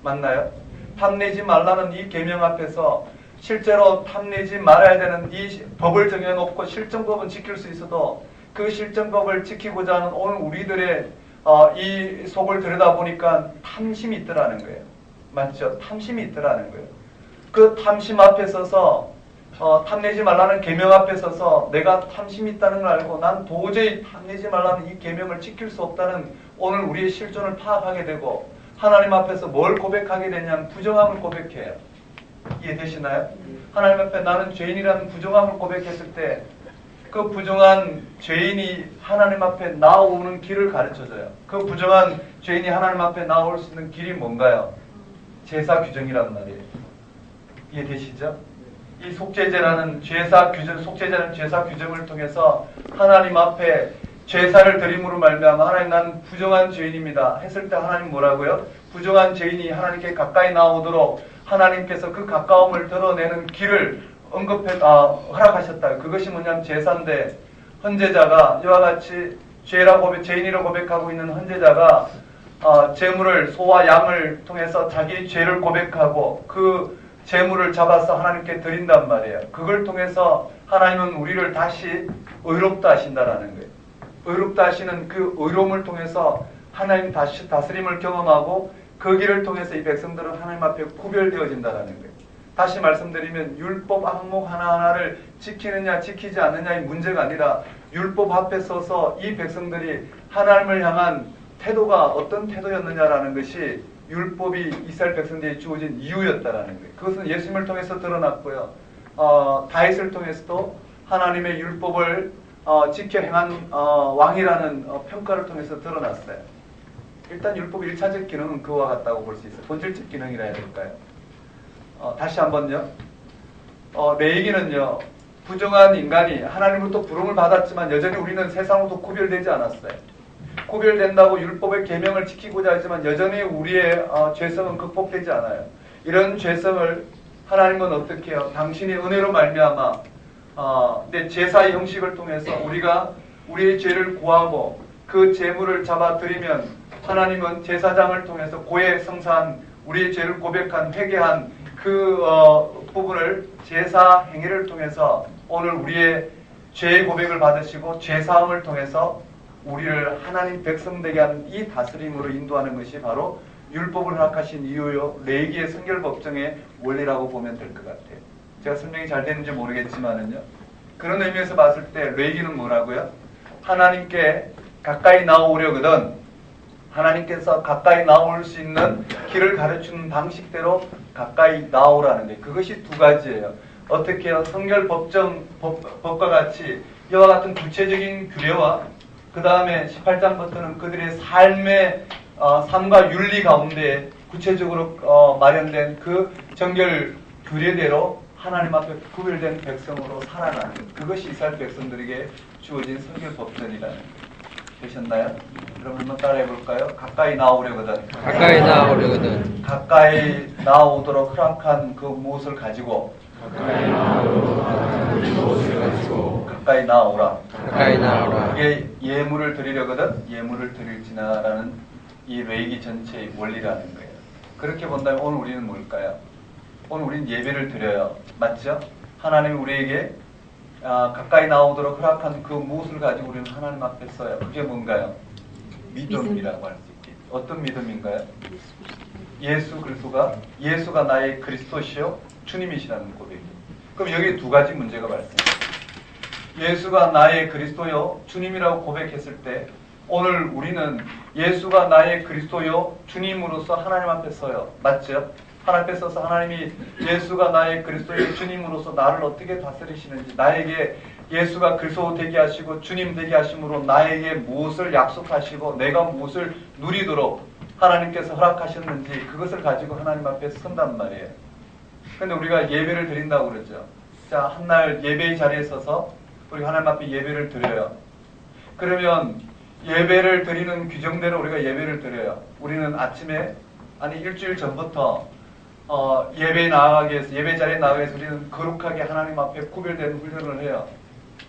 A: 맞나요? 탐내지 말라는 이 계명 앞에서 실제로 탐내지 말아야 되는 이 법을 정해놓고 실정법은 지킬 수 있어도 그 실정법을 지키고자 하는 오늘 우리들의 이 속을 들여다보니까 탐심이 있더라는 거예요. 맞죠? 탐심이 있더라는 거예요. 그 탐심 앞에 서서 탐내지 말라는 계명 앞에 서서 내가 탐심이 있다는 걸 알고 난 도저히 탐내지 말라는 이 계명을 지킬 수 없다는 오늘 우리의 실존을 파악하게 되고 하나님 앞에서 뭘 고백하게 되냐면 부정함을 고백해요. 이해되시나요? 하나님 앞에 나는 죄인이라는 부정함을 고백했을 때 그 부정한 죄인이 하나님 앞에 나오는 길을 가르쳐줘요. 그 부정한 죄인이 하나님 앞에 나올 수 있는 길이 뭔가요? 제사 규정이란 말이에요. 이해되시죠? 이 속죄제라는 제사 규정을 통해서 하나님 앞에 제사를 드림으로 말미암아 하나님 나는 부정한 죄인입니다 했을 때 하나님 뭐라고요? 부정한 죄인이 하나님께 가까이 나오도록 하나님께서 그 가까움을 드러내는 길을 허락하셨다. 그것이 뭐냐면 제사인데 헌제자가 이와 같이 죄인이라고 고백하고 있는 헌제자가 제물을 소와 양을 통해서 자기 죄를 고백하고 그 제물을 잡아서 하나님께 드린단 말이에요. 그걸 통해서 하나님은 우리를 다시 의롭다 하신다라는 거예요. 의롭다 하시는 그 의로움을 통해서 하나님 다시 다스림을 경험하고 그 길을 통해서 이 백성들은 하나님 앞에 구별되어진다라는 거예요. 다시 말씀드리면 율법 항목 하나하나를 지키느냐 지키지 않느냐의 문제가 아니라 율법 앞에 서서 이 백성들이 하나님을 향한 태도가 어떤 태도였느냐라는 것이 율법이 이스라엘 백성들에게 주어진 이유였다라는 거예요. 그것은 예수님을 통해서 드러났고요. 다윗을 통해서도 하나님의 율법을 지켜 행한 왕이라는 평가를 통해서 드러났어요. 일단 율법의 1차적 기능은 그와 같다고 볼 수 있어요. 본질적 기능이라 해야 될까요? 다시 한번요. 레위기는요. 부정한 인간이 하나님으로부터 부름을 받았지만 여전히 우리는 세상으로부터 구별되지 않았어요. 구별된다고 율법의 계명을 지키고자 하지만 여전히 우리의 죄성은 극복되지 않아요. 이런 죄성을 하나님은 어떻게 해요? 당신의 은혜로 말미암아 내 제사의 형식을 통해서 우리가 우리의 죄를 구하고 그 제물을 잡아 드리면 하나님은 제사장을 통해서 고해 성사한 우리의 죄를 고백한 회개한 그 부분을 제사 행위를 통해서 오늘 우리의 죄의 고백을 받으시고 죄사함을 통해서 우리를 하나님 백성 되게 하는 이 다스림으로 인도하는 것이 바로 율법을 허락하신 이유요 레위기의 성결 법정의 원리라고 보면 될 것 같아요. 제가 설명이 잘 되는지 모르겠지만은요. 그런 의미에서 봤을 때 레위기는 뭐라고요? 하나님께 가까이 나오려거든 하나님께서 가까이 나올 수 있는 길을 가르치는 방식대로 가까이 나오라는 게 그것이 두 가지예요. 어떻게 해요? 성결 법과 같이 이와 같은 구체적인 규례와 그 다음에 18장부터는 그들의 삶과 윤리 가운데 구체적으로 마련된 그 정결 규례대로 하나님 앞에 구별된 백성으로 살아가는 것. 그것이 이스라엘 백성들에게 주어진 성결 법전이라는 것. 되셨나요? 그럼 한번 따라해 볼까요? 가까이 나오려거든.
B: 가까이 나오려거든.
A: 가까이 나오도록 허락한 그 무엇을 가지고 가까이 나오라.
B: 가까이 나오라.
A: 그게 예물을 드리려거든 예물을 드릴지나라는 이 레위기 전체의 원리라는 거예요. 그렇게 본다면 오늘 우리는 뭘까요? 오늘 우리는 예배를 드려요. 맞죠? 하나님이 우리에게 가까이 나오도록 허락한 그 무엇을 가지고 우리는 하나님 앞에 서요. 그게 뭔가요? 믿음이라고 할 수 있겠죠. 어떤 믿음인가요? 예수 그리스도가 나의 그리스도시요 주님이시라는 고백이에요. 그럼 여기 두 가지 문제가 발생해요. 예수가 나의 그리스도요 주님이라고 고백했을 때 오늘 우리는 예수가 나의 그리스도요 주님으로서 하나님 앞에 서요. 맞죠? 하나님 앞에 서서 하나님이 예수가 나의 그리스도의 주님으로서 나를 어떻게 다스리시는지 나에게 예수가 그리스도 되게 하시고 주님 되게 하심으로 나에게 무엇을 약속하시고 내가 무엇을 누리도록 하나님께서 허락하셨는지 그것을 가지고 하나님 앞에 선단 말이에요. 근데 우리가 예배를 드린다고 그러죠. 자, 한날 예배의 자리에 서서 우리 하나님 앞에 예배를 드려요. 그러면 예배를 드리는 규정대로 우리가 예배를 드려요. 우리는 아침에 일주일 전부터 예배 자리에 나가기 위해서 우리는 거룩하게 하나님 앞에 구별된 훈련을 해요.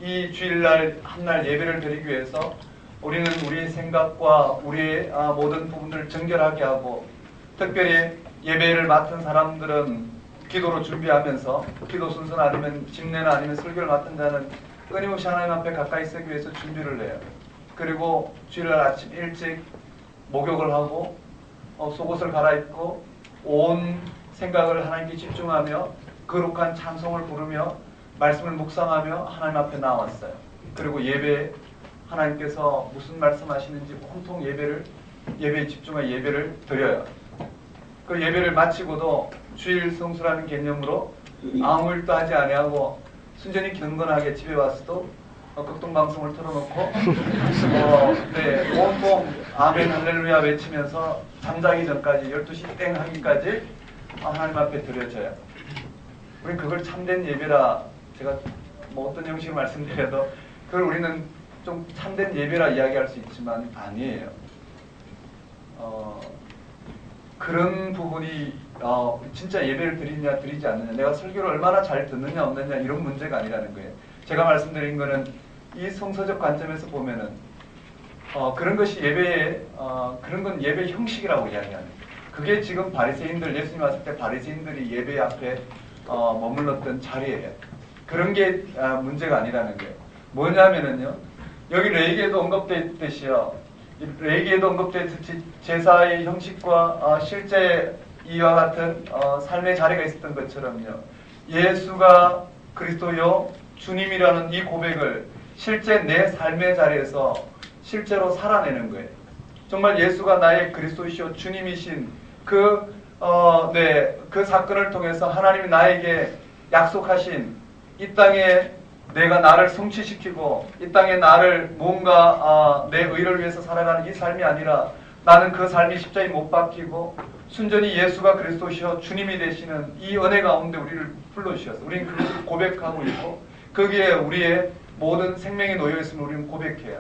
A: 이 주일날 한날 예배를 드리기 위해서 우리는 우리의 생각과 우리의 모든 부분들을 정결하게 하고, 특별히 예배를 맡은 사람들은 기도로 준비하면서, 기도 순서나 아니면 집례나 아니면 설교를 맡은 자는 끊임없이 하나님 앞에 가까이 서기 위해서 준비를 해요. 그리고 주일날 아침 일찍 목욕을 하고 속옷을 갈아입고 온 생각을 하나님께 집중하며 거룩한 찬송을 부르며 말씀을 묵상하며 하나님 앞에 나왔어요. 그리고 예배, 하나님께서 무슨 말씀하시는지 온통 예배에 집중해 예배를 드려요. 그 예배를 마치고도 주일 성수라는 개념으로 아무 일도 하지 아니하고 순전히 경건하게 집에 와서도 극동방송을 틀어놓고 온몸 아멘 할렐루야 외치면서 잠자기 전까지 12시 땡 하기까지 하나님 앞에 드려져요. 우리는 그걸 참된 예배라, 제가 뭐 어떤 형식으로 말씀드려도 그걸 우리는 좀 참된 예배라 이야기할 수 있지만 아니에요. 그런 부분이 진짜 예배를 드리냐 드리지 않느냐, 내가 설교를 얼마나 잘 듣느냐 없느냐 이런 문제가 아니라는 거예요. 제가 말씀드린 거는 이 성서적 관점에서 보면은 그런 것이 예배의 그런 건 예배 형식이라고 이야기하는 거예요. 그게 지금 바리새인들, 예수님 왔을 때 바리새인들이 예배 앞에 머물렀던 자리예요. 그런 게 문제가 아니라는 거예요. 뭐냐면은요, 여기 레위기에도 언급되어 있듯이요, 레위기에도 언급되어 있듯이 제사의 형식과 실제 이와 같은 삶의 자리가 있었던 것처럼요, 예수가 그리스도요 주님이라는 이 고백을 실제 내 삶의 자리에서 실제로 살아내는 거예요. 정말 예수가 나의 그리스도이시오 주님이신 그 사건을 통해서 하나님이 나에게 약속하신 이 땅에 내가 나를 성취시키고 이 땅에 나를 뭔가 내 의를 위해서 살아가는 이 삶이 아니라 나는 그 삶이 십자가에 못 박히고 순전히 예수가 그리스도시여 주님이 되시는 이 은혜 가운데 우리를 불러주셨어. 우리는 그것을 고백하고 있고 거기에 우리의 모든 생명이 놓여있음을 우리는 고백해요.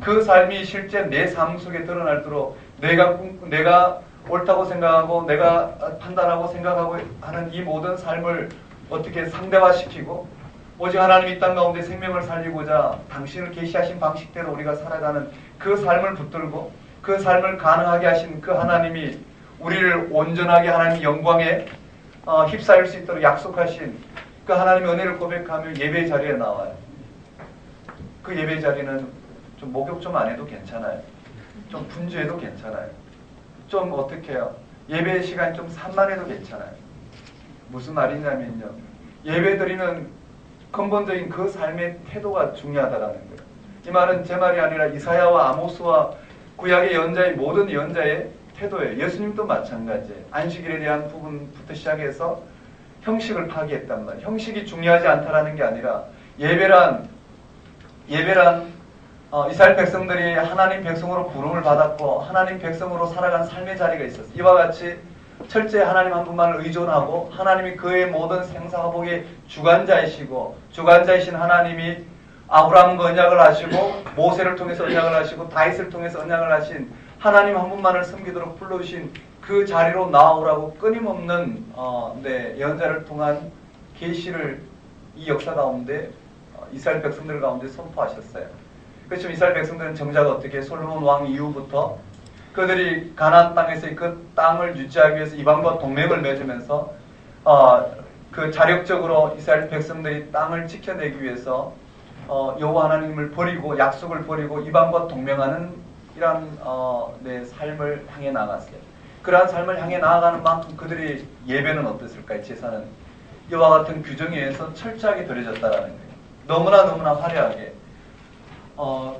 A: 그 삶이 실제 내 삶 속에 드러날도록 내가 옳다고 생각하고 내가 판단하고 생각하고 하는 이 모든 삶을 어떻게 상대화시키고 오직 하나님이 이 땅 가운데 생명을 살리고자 당신을 계시하신 방식대로 우리가 살아가는 그 삶을 붙들고 그 삶을 가능하게 하신 그 하나님이 우리를 온전하게 하나님의 영광에 휩싸일 수 있도록 약속하신 그 하나님의 은혜를 고백하며 예배 자리에 나와요. 그 예배 자리는 좀 목욕 좀 안 해도 괜찮아요. 좀 분주해도 괜찮아요. 좀 어떻게 해요? 예배 시간 좀 산만해도 괜찮아요. 무슨 말이냐면요, 예배 드리는 근본적인 그 삶의 태도가 중요하다라는 거예요. 이 말은 제 말이 아니라 이사야와 아모스와 구약의 연자의 모든 연자의 태도예요. 예수님도 마찬가지예요. 안식일에 대한 부분부터 시작해서 형식을 파기했단 말이에요. 형식이 중요하지 않다라는 게 아니라 예배란 이스라엘 백성들이 하나님 백성으로 부름을 받았고 하나님 백성으로 살아간 삶의 자리가 있었어요. 이와 같이 철저히 하나님 한 분만을 의존하고 하나님이 그의 모든 생사화복의 주관자이시고 주관자이신 하나님이 아브라함과 언약을 하시고 모세를 통해서 언약을 하시고 다윗을 통해서 언약을 하신 하나님 한 분만을 섬기도록 불러주신 그 자리로 나오라고 끊임없는 예언자를 통한 계시를 이 역사 가운데 이스라엘 백성들 가운데 선포하셨어요. 그렇지만 이스라엘 백성들은 정작 어떻게 솔로몬 왕 이후부터 그들이 가나안 땅에서의 그 땅을 유지하기 위해서 이방과 동맹을 맺으면서 그 자력적으로 이스라엘 백성들이 땅을 지켜내기 위해서 여호와 하나님을 버리고 약속을 버리고 이방과 동맹하는 이러한 삶을 향해 나갔어요. 그러한 삶을 향해 나아가는 만큼 그들의 예배는 어땠을까요? 제사는 이와 같은 규정에 의해서 철저하게 드려졌다라는 거예요. 너무나 화려하게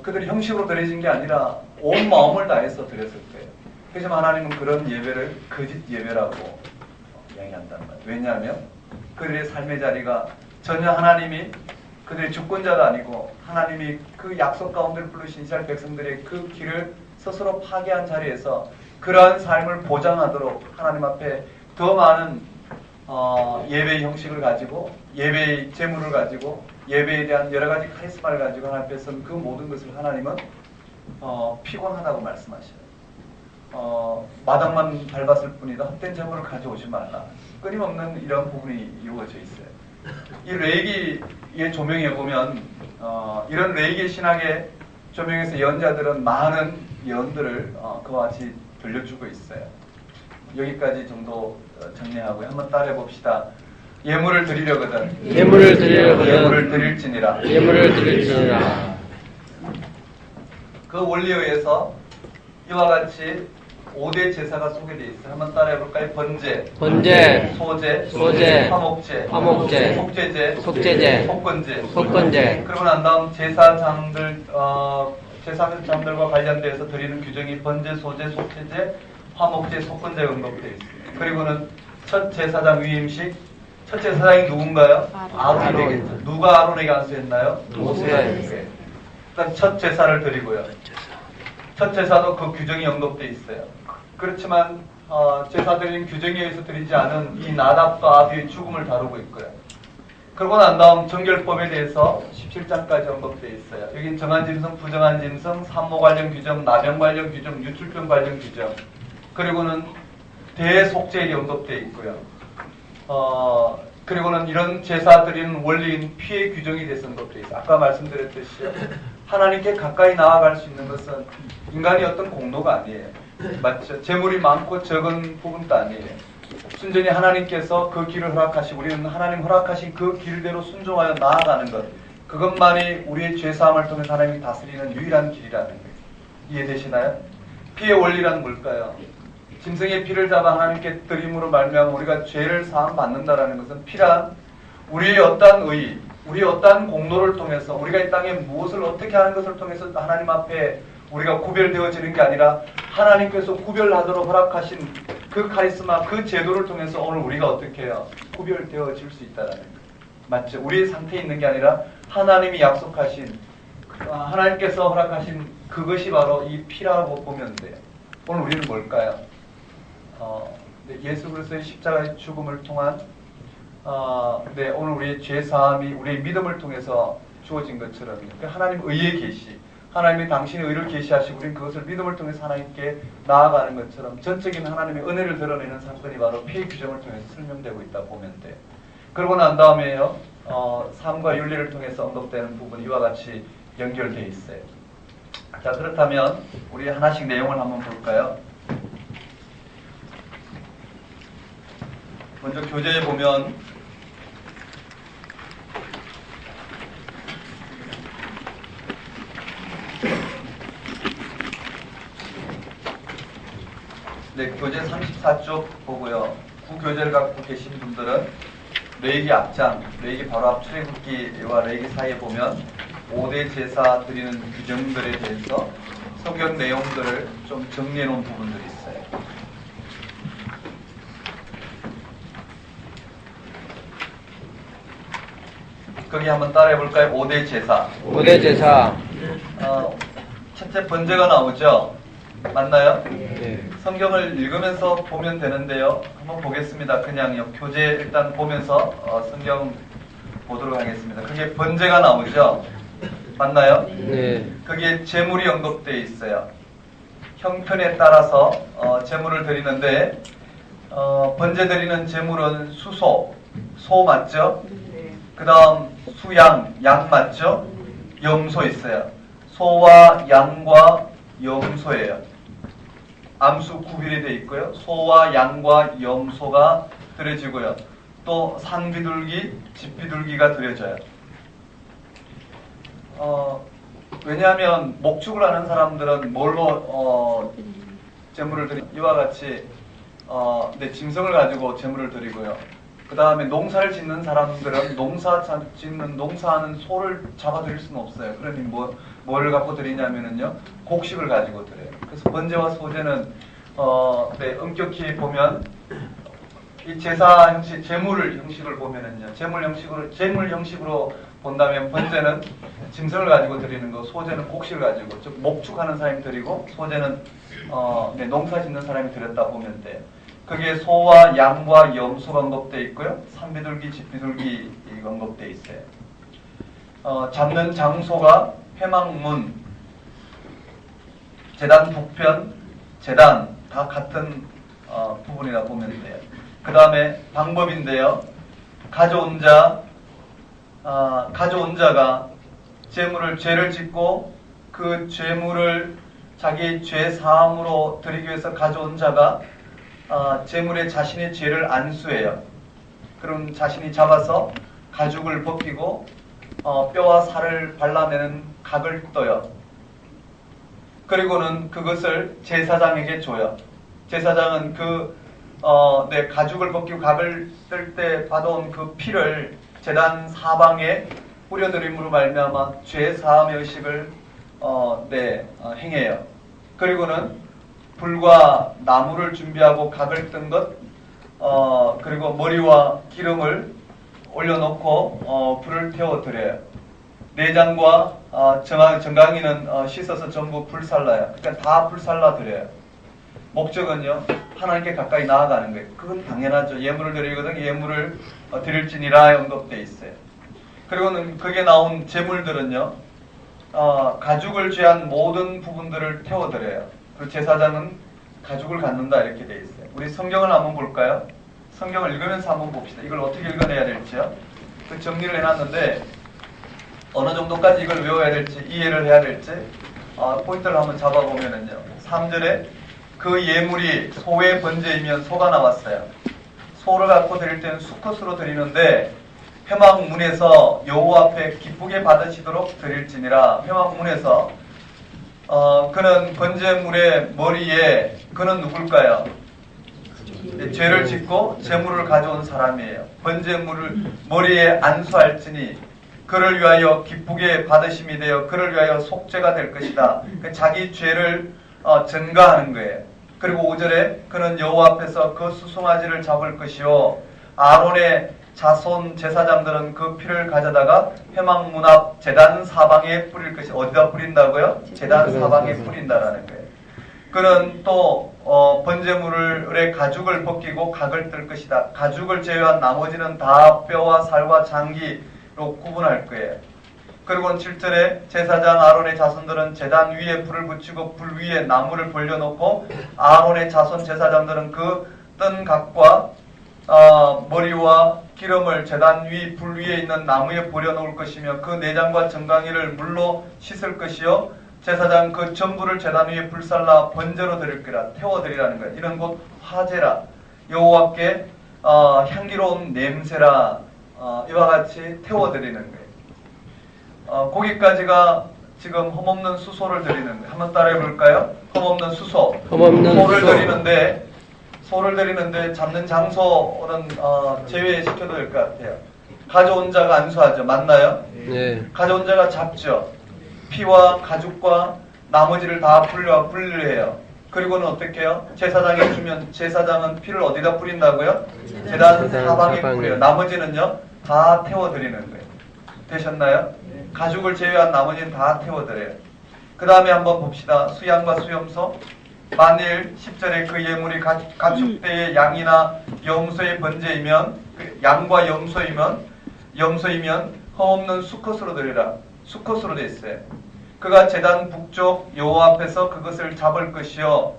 A: 그들이 형식으로 드려진 게 아니라 온 마음을 다해서 드렸을 거예요. 하지만 하나님은 그런 예배를 거짓 예배라고 이야기한단 말이에요. 왜냐하면 그들의 삶의 자리가 전혀 하나님이 그들의 주권자가 아니고 하나님이 그 약속 가운데 부르신 이스라엘 백성들의 그 길을 스스로 파괴한 자리에서 그러한 삶을 보장하도록 하나님 앞에 더 많은 예배의 형식을 가지고 예배의 재물을 가지고 예배에 대한 여러 가지 카리스마를 가지고 하나님 앞에서는 그 모든 것을 하나님은 피곤하다고 말씀하셔요. 마당만 밟았을 뿐이다. 헛된 재물을 가져오지 말라. 끊임없는 이런 부분이 이루어져 있어요. 이 레위기의 조명에 보면 이런 레위기 신학의 조명에서 예언자들은 많은 예언들을 그와 같이 들려주고 있어요. 여기까지 정도 정리하고요. 한번 따라해 봅시다. 예물을 드리려거든.
B: 예물을 드리려거든.
A: 예물을 드릴지니라.
B: 예물을 드릴지니라.
A: 그 원리에 의해서 이와 같이 5대 제사가 소개되어 있어요. 한번 따라해 볼까요? 번제,
B: 번제,
A: 소제,
B: 소제,
A: 화목제,
B: 화목제,
A: 속죄제,
B: 속죄제,
A: 속건제.
B: 속건제.
A: 그러고 난 다음 제사장들과 관련돼서 드리는 규정이 번제, 소제, 속죄제, 화목제, 속건제가 언급되어 있습니다. 그리고는 첫 제사장 위임식. 첫 제사장이 누군가요? 아론이 되겠죠. 누가 아론에게 안수했나요? 모세에게. 일단 첫 제사를 드리고요. 첫 제사도 그 규정이 언급되어 있어요. 그렇지만 제사 드리는 규정에 의해서 드리지 않은 이 나답과 아비의 죽음을 다루고 있고요. 그러고 난 다음 정결법에 대해서 17장까지 언급되어 있어요. 여긴 정한 짐승, 부정한 짐승, 산모 관련 규정, 나병 관련 규정, 유출병 관련 규정, 그리고는 대속죄일이 언급되어 있고요. 그리고는 이런 제사 드리는 원리인 피해 규정이 대해서 언급되어 있어요. 아까 말씀드렸듯이 하나님께 가까이 나아갈 수 있는 것은 인간이 어떤 공로가 아니에요. 맞죠? 재물이 많고 적은 부분도 아니에요. 순전히 하나님께서 그 길을 허락하시고 우리는 하나님 허락하신 그 길대로 순종하여 나아가는 것, 그것만이 우리의 죄사함을 통해서 하나님이 다스리는 유일한 길이라는 거예요. 이해되시나요? 피의 원리란 뭘까요? 짐승의 피를 잡아 하나님께 드림으로 말미암아 우리가 죄를 사함 받는다라는 것은 피란 우리의 어떠한 의, 우리의 어떠한 공로를 통해서 우리가 이 땅에 무엇을 어떻게 하는 것을 통해서 하나님 앞에 우리가 구별되어지는 게 아니라 하나님께서 구별하도록 허락하신 그 카리스마, 그 제도를 통해서 오늘 우리가 어떻게 해요? 구별되어질 수 있다는 거예요. 맞죠? 우리의 상태에 있는 게 아니라 하나님이 약속하신, 하나님께서 허락하신 그것이 바로 이 피라고 보면 돼요. 오늘 우리는 뭘까요? 예수 그리스도의 십자가의 죽음을 통한 오늘 우리의 죄사함이 우리의 믿음을 통해서 주어진 것처럼 하나님 의의 계시, 하나님이 당신의 의를 계시하시고 우리는 그것을 믿음을 통해서 하나님께 나아가는 것처럼 전적인 하나님의 은혜를 드러내는 사건이 바로 피의 규정을 통해서 설명되고 있다 보면 돼요. 그러고 난 다음에요, 삶과 윤리를 통해서 언급되는 부분이 이와 같이 연결되어 있어요. 자, 그렇다면 우리 하나씩 내용을 한번 볼까요? 먼저 교재에 보면 교재 34쪽 보고요. 구교재를 갖고 계신 분들은 레위기 앞장, 레위기 바로 앞 출애굽기와 레위기 사이에 보면 5대 제사 드리는 규정들에 대해서 성경 내용들을 좀 정리해 놓은 부분들이 있어요. 거기 한번 따라해 볼까요? 5대 제사.
B: 5대 제사.
A: 첫째 번제가 나오죠? 맞나요?
B: 네.
A: 성경을 읽으면서 보면 되는데요. 한번 보겠습니다. 그냥 교재 일단 보면서 성경 보도록 하겠습니다. 그게 번제가 나오죠? 맞나요?
B: 네.
A: 거기에 제물이 언급되어 있어요. 형편에 따라서 제물을 드리는데 번제 드리는 제물은 수소, 소 맞죠? 그 다음 수양, 양 맞죠? 염소 있어요. 소와 양과 염소예요. 암수 구별이 되어 있고요. 소와 양과 염소가 드려지고요. 또 산비둘기, 집비둘기가 드려져요. 왜냐하면 목축을 하는 사람들은 뭘로 제물을 드리 이와 같이 짐승을 가지고 제물을 드리고요. 그 다음에 농사를 짓는 사람들은 농사하는 소를 잡아드릴 수는 없어요. 그러니 뭘 갖고 드리냐면은요, 곡식을 가지고 드려요. 그래서 번제와 소제는 엄격히 보면 이 제사 형식, 제물 형식을 보면은요, 제물 형식으로 본다면 번제는 짐승을 가지고 드리는 거, 소제는 곡식을 가지고, 즉 목축하는 사람이 드리고, 소제는 농사 짓는 사람이 드렸다 보면 돼요. 거기에 소와 양과 염소가 언급되어 있고요. 산비둘기, 집비둘기 언급되어 있어요. 잡는 장소가 회막문, 제단 북편, 제단 다 같은 부분이라 보면 돼요. 그 다음에 방법인데요. 가져온 자가 죄를 짓고 그 죄물을 자기 죄 사함으로 드리기 위해서 가져온 자가 제물에 자신의 죄를 안수해요. 그럼 자신이 잡아서 가죽을 벗기고 뼈와 살을 발라내는 각을 떠요. 그리고는 그것을 제사장에게 줘요. 제사장은 가죽을 벗기고 각을 뜰 때 받아온 그 피를 제단 사방에 뿌려드림으로 말미암아 죄 사함의 의식을 행해요. 그리고는 불과 나무를 준비하고 각을 뜬 것, 그리고 머리와 기름을 올려놓고 불을 태워드려요. 내장과 정강이는 씻어서 전부 불살라요. 그러니까 다 불살라드려요. 목적은요, 하나님께 가까이 나아가는 거예요. 그건 당연하죠. 예물을 드리거든 예물을 드릴지니라 언급되어 있어요. 그리고는 거기에 나온 제물들은요, 가죽을 취한 모든 부분들을 태워드려요. 그리고 제사장은 가죽을 갖는다 이렇게 되어 있어요. 우리 성경을 한번 볼까요? 성경을 읽으면서 한번 봅시다. 이걸 어떻게 읽어내야 될지요? 그 정리를 해놨는데 어느 정도까지 이걸 외워야 될지 이해를 해야 될지 포인트를 한번 잡아보면은요, 3절에 그 예물이 소의 번제이면 소가 나왔어요. 소를 갖고 드릴 때는 수컷으로 드리는데 회막문에서 여호와 앞에 기쁘게 받으시도록 드릴지니라. 회막문에서 그는 번제물의 머리에 그는 누굴까요? 죄를 짓고 제물을 가져온 사람이에요. 번제물을 머리에 안수할지니 그를 위하여 기쁘게 받으심이 되어 그를 위하여 속죄가 될 것이다. 자기 죄를 전가하는 거예요. 그리고 5절에 그는 여호와 앞에서 그 수송아지를 잡을 것이요 아론의 자손 제사장들은 그 피를 가져다가 회막문 앞 제단 사방에 뿌릴 것이. 어디다 뿌린다고요? 제단 사방에 뿌린다라는 거예요. 그는 또 번제물의 가죽을 벗기고 각을 뜰 것이다. 가죽을 제외한 나머지는 다 뼈와 살과 장기로 구분할 거예요. 그리고 7절에 제사장 아론의 자손들은 제단 위에 불을 붙이고 불 위에 나무를 벌려놓고 아론의 자손 제사장들은 그 뜬 각과 머리와 기름을 제단 위 불 위에 있는 나무에 버려놓을 것이며 그 내장과 정강이를 물로 씻을 것이요 제사장 그 전부를 제단 위에 불살라 번제로 드릴 거라. 태워드리라는 거예요. 이는 곧 화제라. 여호와께 향기로운 냄새라. 이와 같이 태워드리는 거예요. 거기까지가 지금 흠없는 수소를 드리는 거예요. 한번 따라해 볼까요? 흠없는 수소. 소를 드리는데 잡는 장소는 제외시켜도 될 것 같아요. 가져온 자가 안수하죠. 맞나요?
B: 네.
A: 가져온 자가 잡죠. 피와 가죽과 나머지를 다 분류해요. 그리고는 어떻게 해요? 제사장에 주면 제사장은 피를 어디다 뿌린다고요? 제단 사방에 뿌려요. 나머지는요 다 태워드리는 거예요. 되셨나요? 가죽을 제외한 나머지는 다 태워드려요. 그 다음에 한번 봅시다. 수양과 수염소. 만일 10절에 그 예물이 가축대의 양이나 염소의 번제이면 양과 염소이면 흠없는 수컷으로 드리라. 수컷으로 돼 있어요. 그가 제단 북쪽 여호와 앞에서 그것을 잡을 것이요.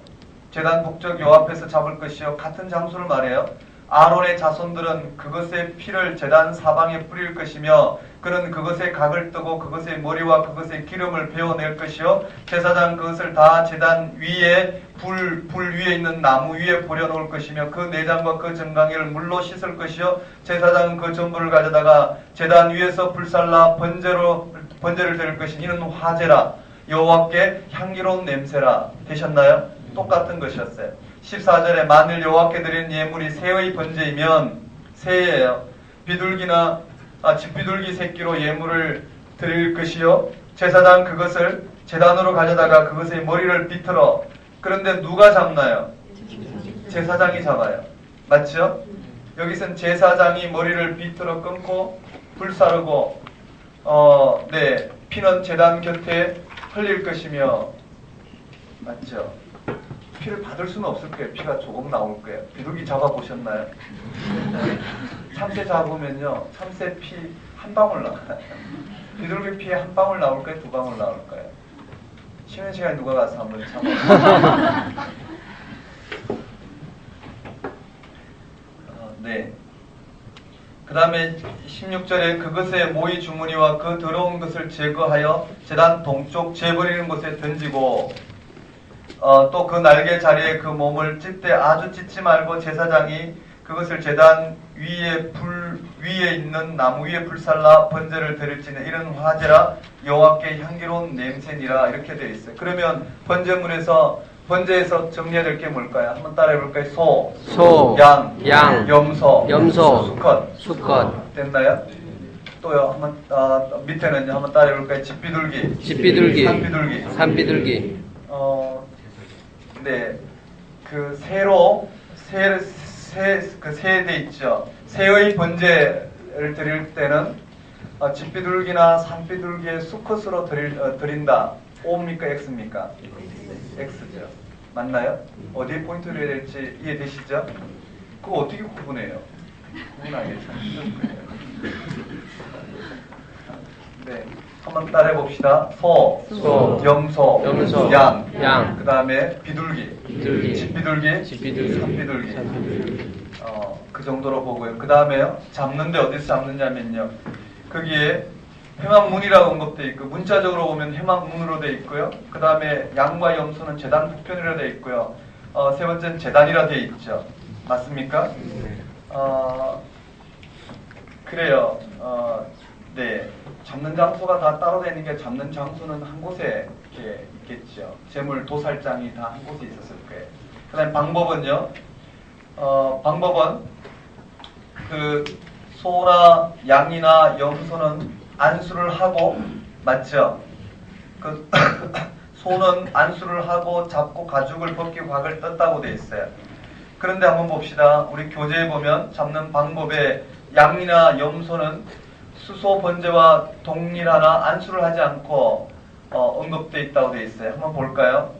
A: 제단 북쪽 여호와 앞에서 잡을 것이요. 같은 장소를 말해요. 아론의 자손들은 그것의 피를 제단 사방에 뿌릴 것이며 그는 그것의 각을 뜨고 그것의 머리와 그것의 기름을 베어낼 것이요 제사장 그것을 다 제단 위에 불 위에 있는 나무 위에 버려놓을 것이며 그 내장과 그 정강이를 물로 씻을 것이요 제사장은 그 전부를 가져다가 제단 위에서 불살라 번제를 드릴 것이니 이는 화제라. 여호와께 향기로운 냄새라. 되셨나요? 똑같은 것이었어요. 14절에 만일 여호와께 드린 예물이 새의 번제이면 새예요. 집비둘기 새끼로 예물을 드릴 것이요 제사장 그것을 제단으로 가져다가 그것의 머리를 비틀어. 그런데 누가 잡나요? 제사장이 잡아요. 맞죠? 여기선 제사장이 머리를 비틀어 끊고 불사르고 피는 제단 곁에 흘릴 것이며. 맞죠? 피를 받을 수는 없을 거예요. 피가 조금 나올 거예요. 비둘기 잡아보셨나요? 참새 잡으면요, 참새 피 한 방울 나와요. 비둘기 피 한 방울 나올까요? 두 방울 나올까요? 쉬는 시간에 누가 가서 한번 참아보세요. 네. 그 그 다음에 16절에 그것의 모이 주머니와 그 더러운 것을 제거하여 제단 동쪽 재버리는 곳에 던지고 또 그 날개 자리에 그 몸을 찢되 아주 찢지 말고 제사장이 그것을 제단 위에 있는 나무 위에 불살라 번제를 드릴지는 이런 화제라 여호와께 향기로운 냄새니라 이렇게 되어 있어요. 그러면 번제에서 정리해야 될 게 뭘까요? 한번 따라해 볼까요?
B: 소,
A: 양, 염소,
B: 수컷,
A: 됐나요? 또요. 한번 밑에는요. 한번 따라해 볼까요? 집비둘기,
B: 산비둘기.
A: 네. 그 새돼 있죠. 새의 번제를 드릴 때는 집비둘기나 산비둘기의 수컷으로 드린다. O입니까? X입니까? X죠. 맞나요? 어디에 포인트를 해야 될지 이해되시죠? 그거 어떻게 구분해요? 구분하기 참 힘든 거예요. 네. 한번 따라해 봅시다. 소, 염소, 양, 그 다음에 비둘기, 집비둘기, 산비둘기. 그 정도로 보고요. 그 다음에요. 잡는데 어디서 잡느냐면요. 거기에 해막문이라고 언급되어 있고 문자적으로 보면 해막문으로 되어 있고요. 그 다음에 양과 염소는 제단 북편이라 되어 있고요. 세 번째는 제단이라 되어 있죠. 맞습니까? 그래요. 네. 잡는 장소가 다 따로 되는 게 잡는 장소는 한 곳에 이렇게 있겠죠. 제물 도살장이 다 한 곳에 있었을 거예요. 그 다음에 방법은요. 방법은 그 소나 양이나 염소는 안수를 하고 맞죠? 그 소는 안수를 하고 잡고 가죽을 벗기고 각을 떴다고 돼 있어요. 그런데 한번 봅시다. 우리 교재에 보면 잡는 방법에 양이나 염소는 수소 번제와 동일하나 안수를 하지 않고 언급되어 있다고 돼 있어요. 한번 볼까요?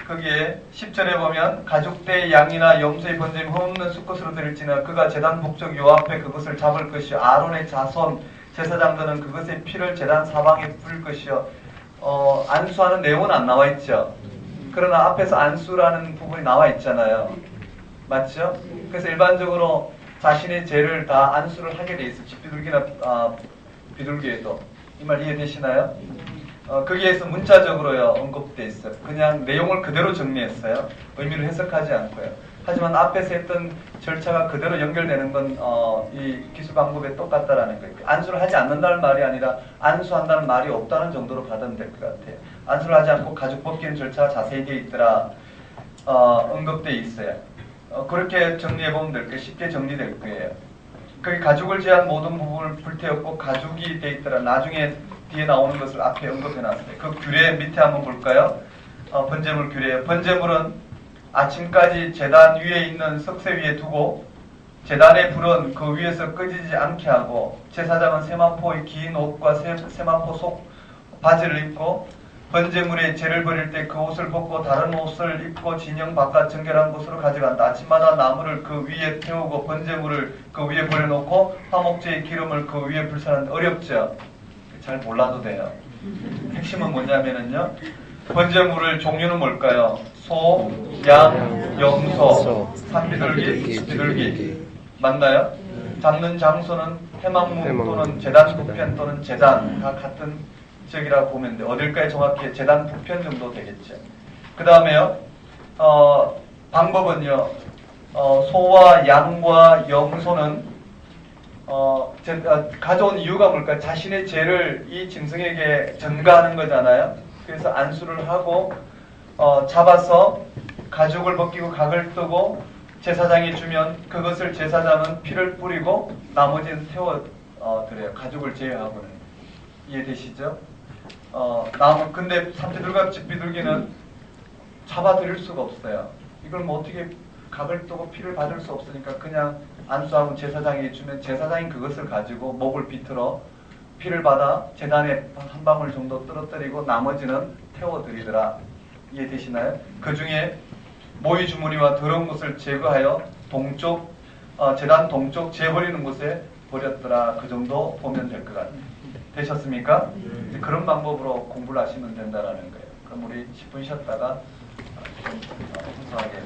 A: 거기에 10절에 보면 가죽대의 양이나 염소의 번제임 흠없는 수컷으로 드릴지나 그가 제단 북쪽 요 앞에 그것을 잡을 것이요 아론의 자손 제사장들은 그것의 피를 제단 사방에 뿌릴 것이요 안수하는 내용은 안 나와 있죠. 그러나 앞에서 안수라는 부분이 나와 있잖아요. 맞죠? 그래서 일반적으로 자신의 죄를 다 안수를 하게 돼 있어요. 집비둘기나 비둘기에도. 이 말 이해되시나요? 거기에서 문자적으로요 언급돼 있어요. 그냥 내용을 그대로 정리했어요. 의미를 해석하지 않고요. 하지만 앞에서 했던 절차가 그대로 연결되는 건 이 기술 방법에 똑같다라는 거예요. 안수를 하지 않는다는 말이 아니라 안수한다는 말이 없다는 정도로 받으면 될 것 같아요. 안수를 하지 않고 가죽 벗기는 절차가 자세히 되어 있더라 언급돼 있어요. 그렇게 정리해보면 될 거예요. 쉽게 정리될 거예요. 거기 가죽을 제한 모든 부분을 불태웠고 가죽이 돼 있더라. 나중에 뒤에 나오는 것을 앞에 언급해놨어요. 그 규례 밑에 한번 볼까요? 번제물 규례예요. 번제물은 아침까지 제단 위에 있는 석쇠 위에 두고 제단의 불은 그 위에서 꺼지지 않게 하고 제사장은 세마포의 긴 옷과 세마포 속 바지를 입고 번제물에 제를 버릴 때 그 옷을 벗고 다른 옷을 입고 진영 바깥 정결한 곳으로 가져간다. 아침마다 나무를 그 위에 태우고 번제물을 그 위에 버려놓고 화목제의 기름을 그 위에 불사하는데 어렵죠? 잘 몰라도 돼요. 핵심은 뭐냐면은요. 번제물을 종류는 뭘까요? 소, 양, 염소, 산비둘기, 집비둘기. 맞나요? 잡는 장소는 해막문 또는 제단 북편 또는 제단 다 같은 지역이라고 보면 돼. 어딜까요? 정확히 제단 북편 정도 되겠죠. 그 다음에요. 방법은요. 소와 양과 염소는 가져온 이유가 뭘까요? 자신의 죄를 이 짐승에게 전가하는 거잖아요. 그래서 안수를 하고 잡아서 가죽을 벗기고 각을 뜨고 제사장이 주면 그것을 제사장은 피를 뿌리고 나머지는 태워드려요. 가죽을 제외하고는. 이해되시죠? 근데 산비둘기와 집비둘기는 잡아드릴 수가 없어요. 이걸 뭐 어떻게 각을 뜨고 피를 받을 수 없으니까 그냥 안수하고 제사장이 주면 제사장이 그것을 가지고 목을 비틀어 피를 받아 제단에 한 방울 정도 떨어뜨리고 나머지는 태워드리더라. 이해되시나요? 그 중에 모이 주머니와 더러운 것을 제거하여 제단 동쪽 재버리는 곳에 버렸더라. 그 정도 보면 될 것 같아요. 되셨습니까? 이제 그런 방법으로 공부를 하시면 된다라는 거예요. 그럼 우리 10분 쉬었다가 좀 풍성하게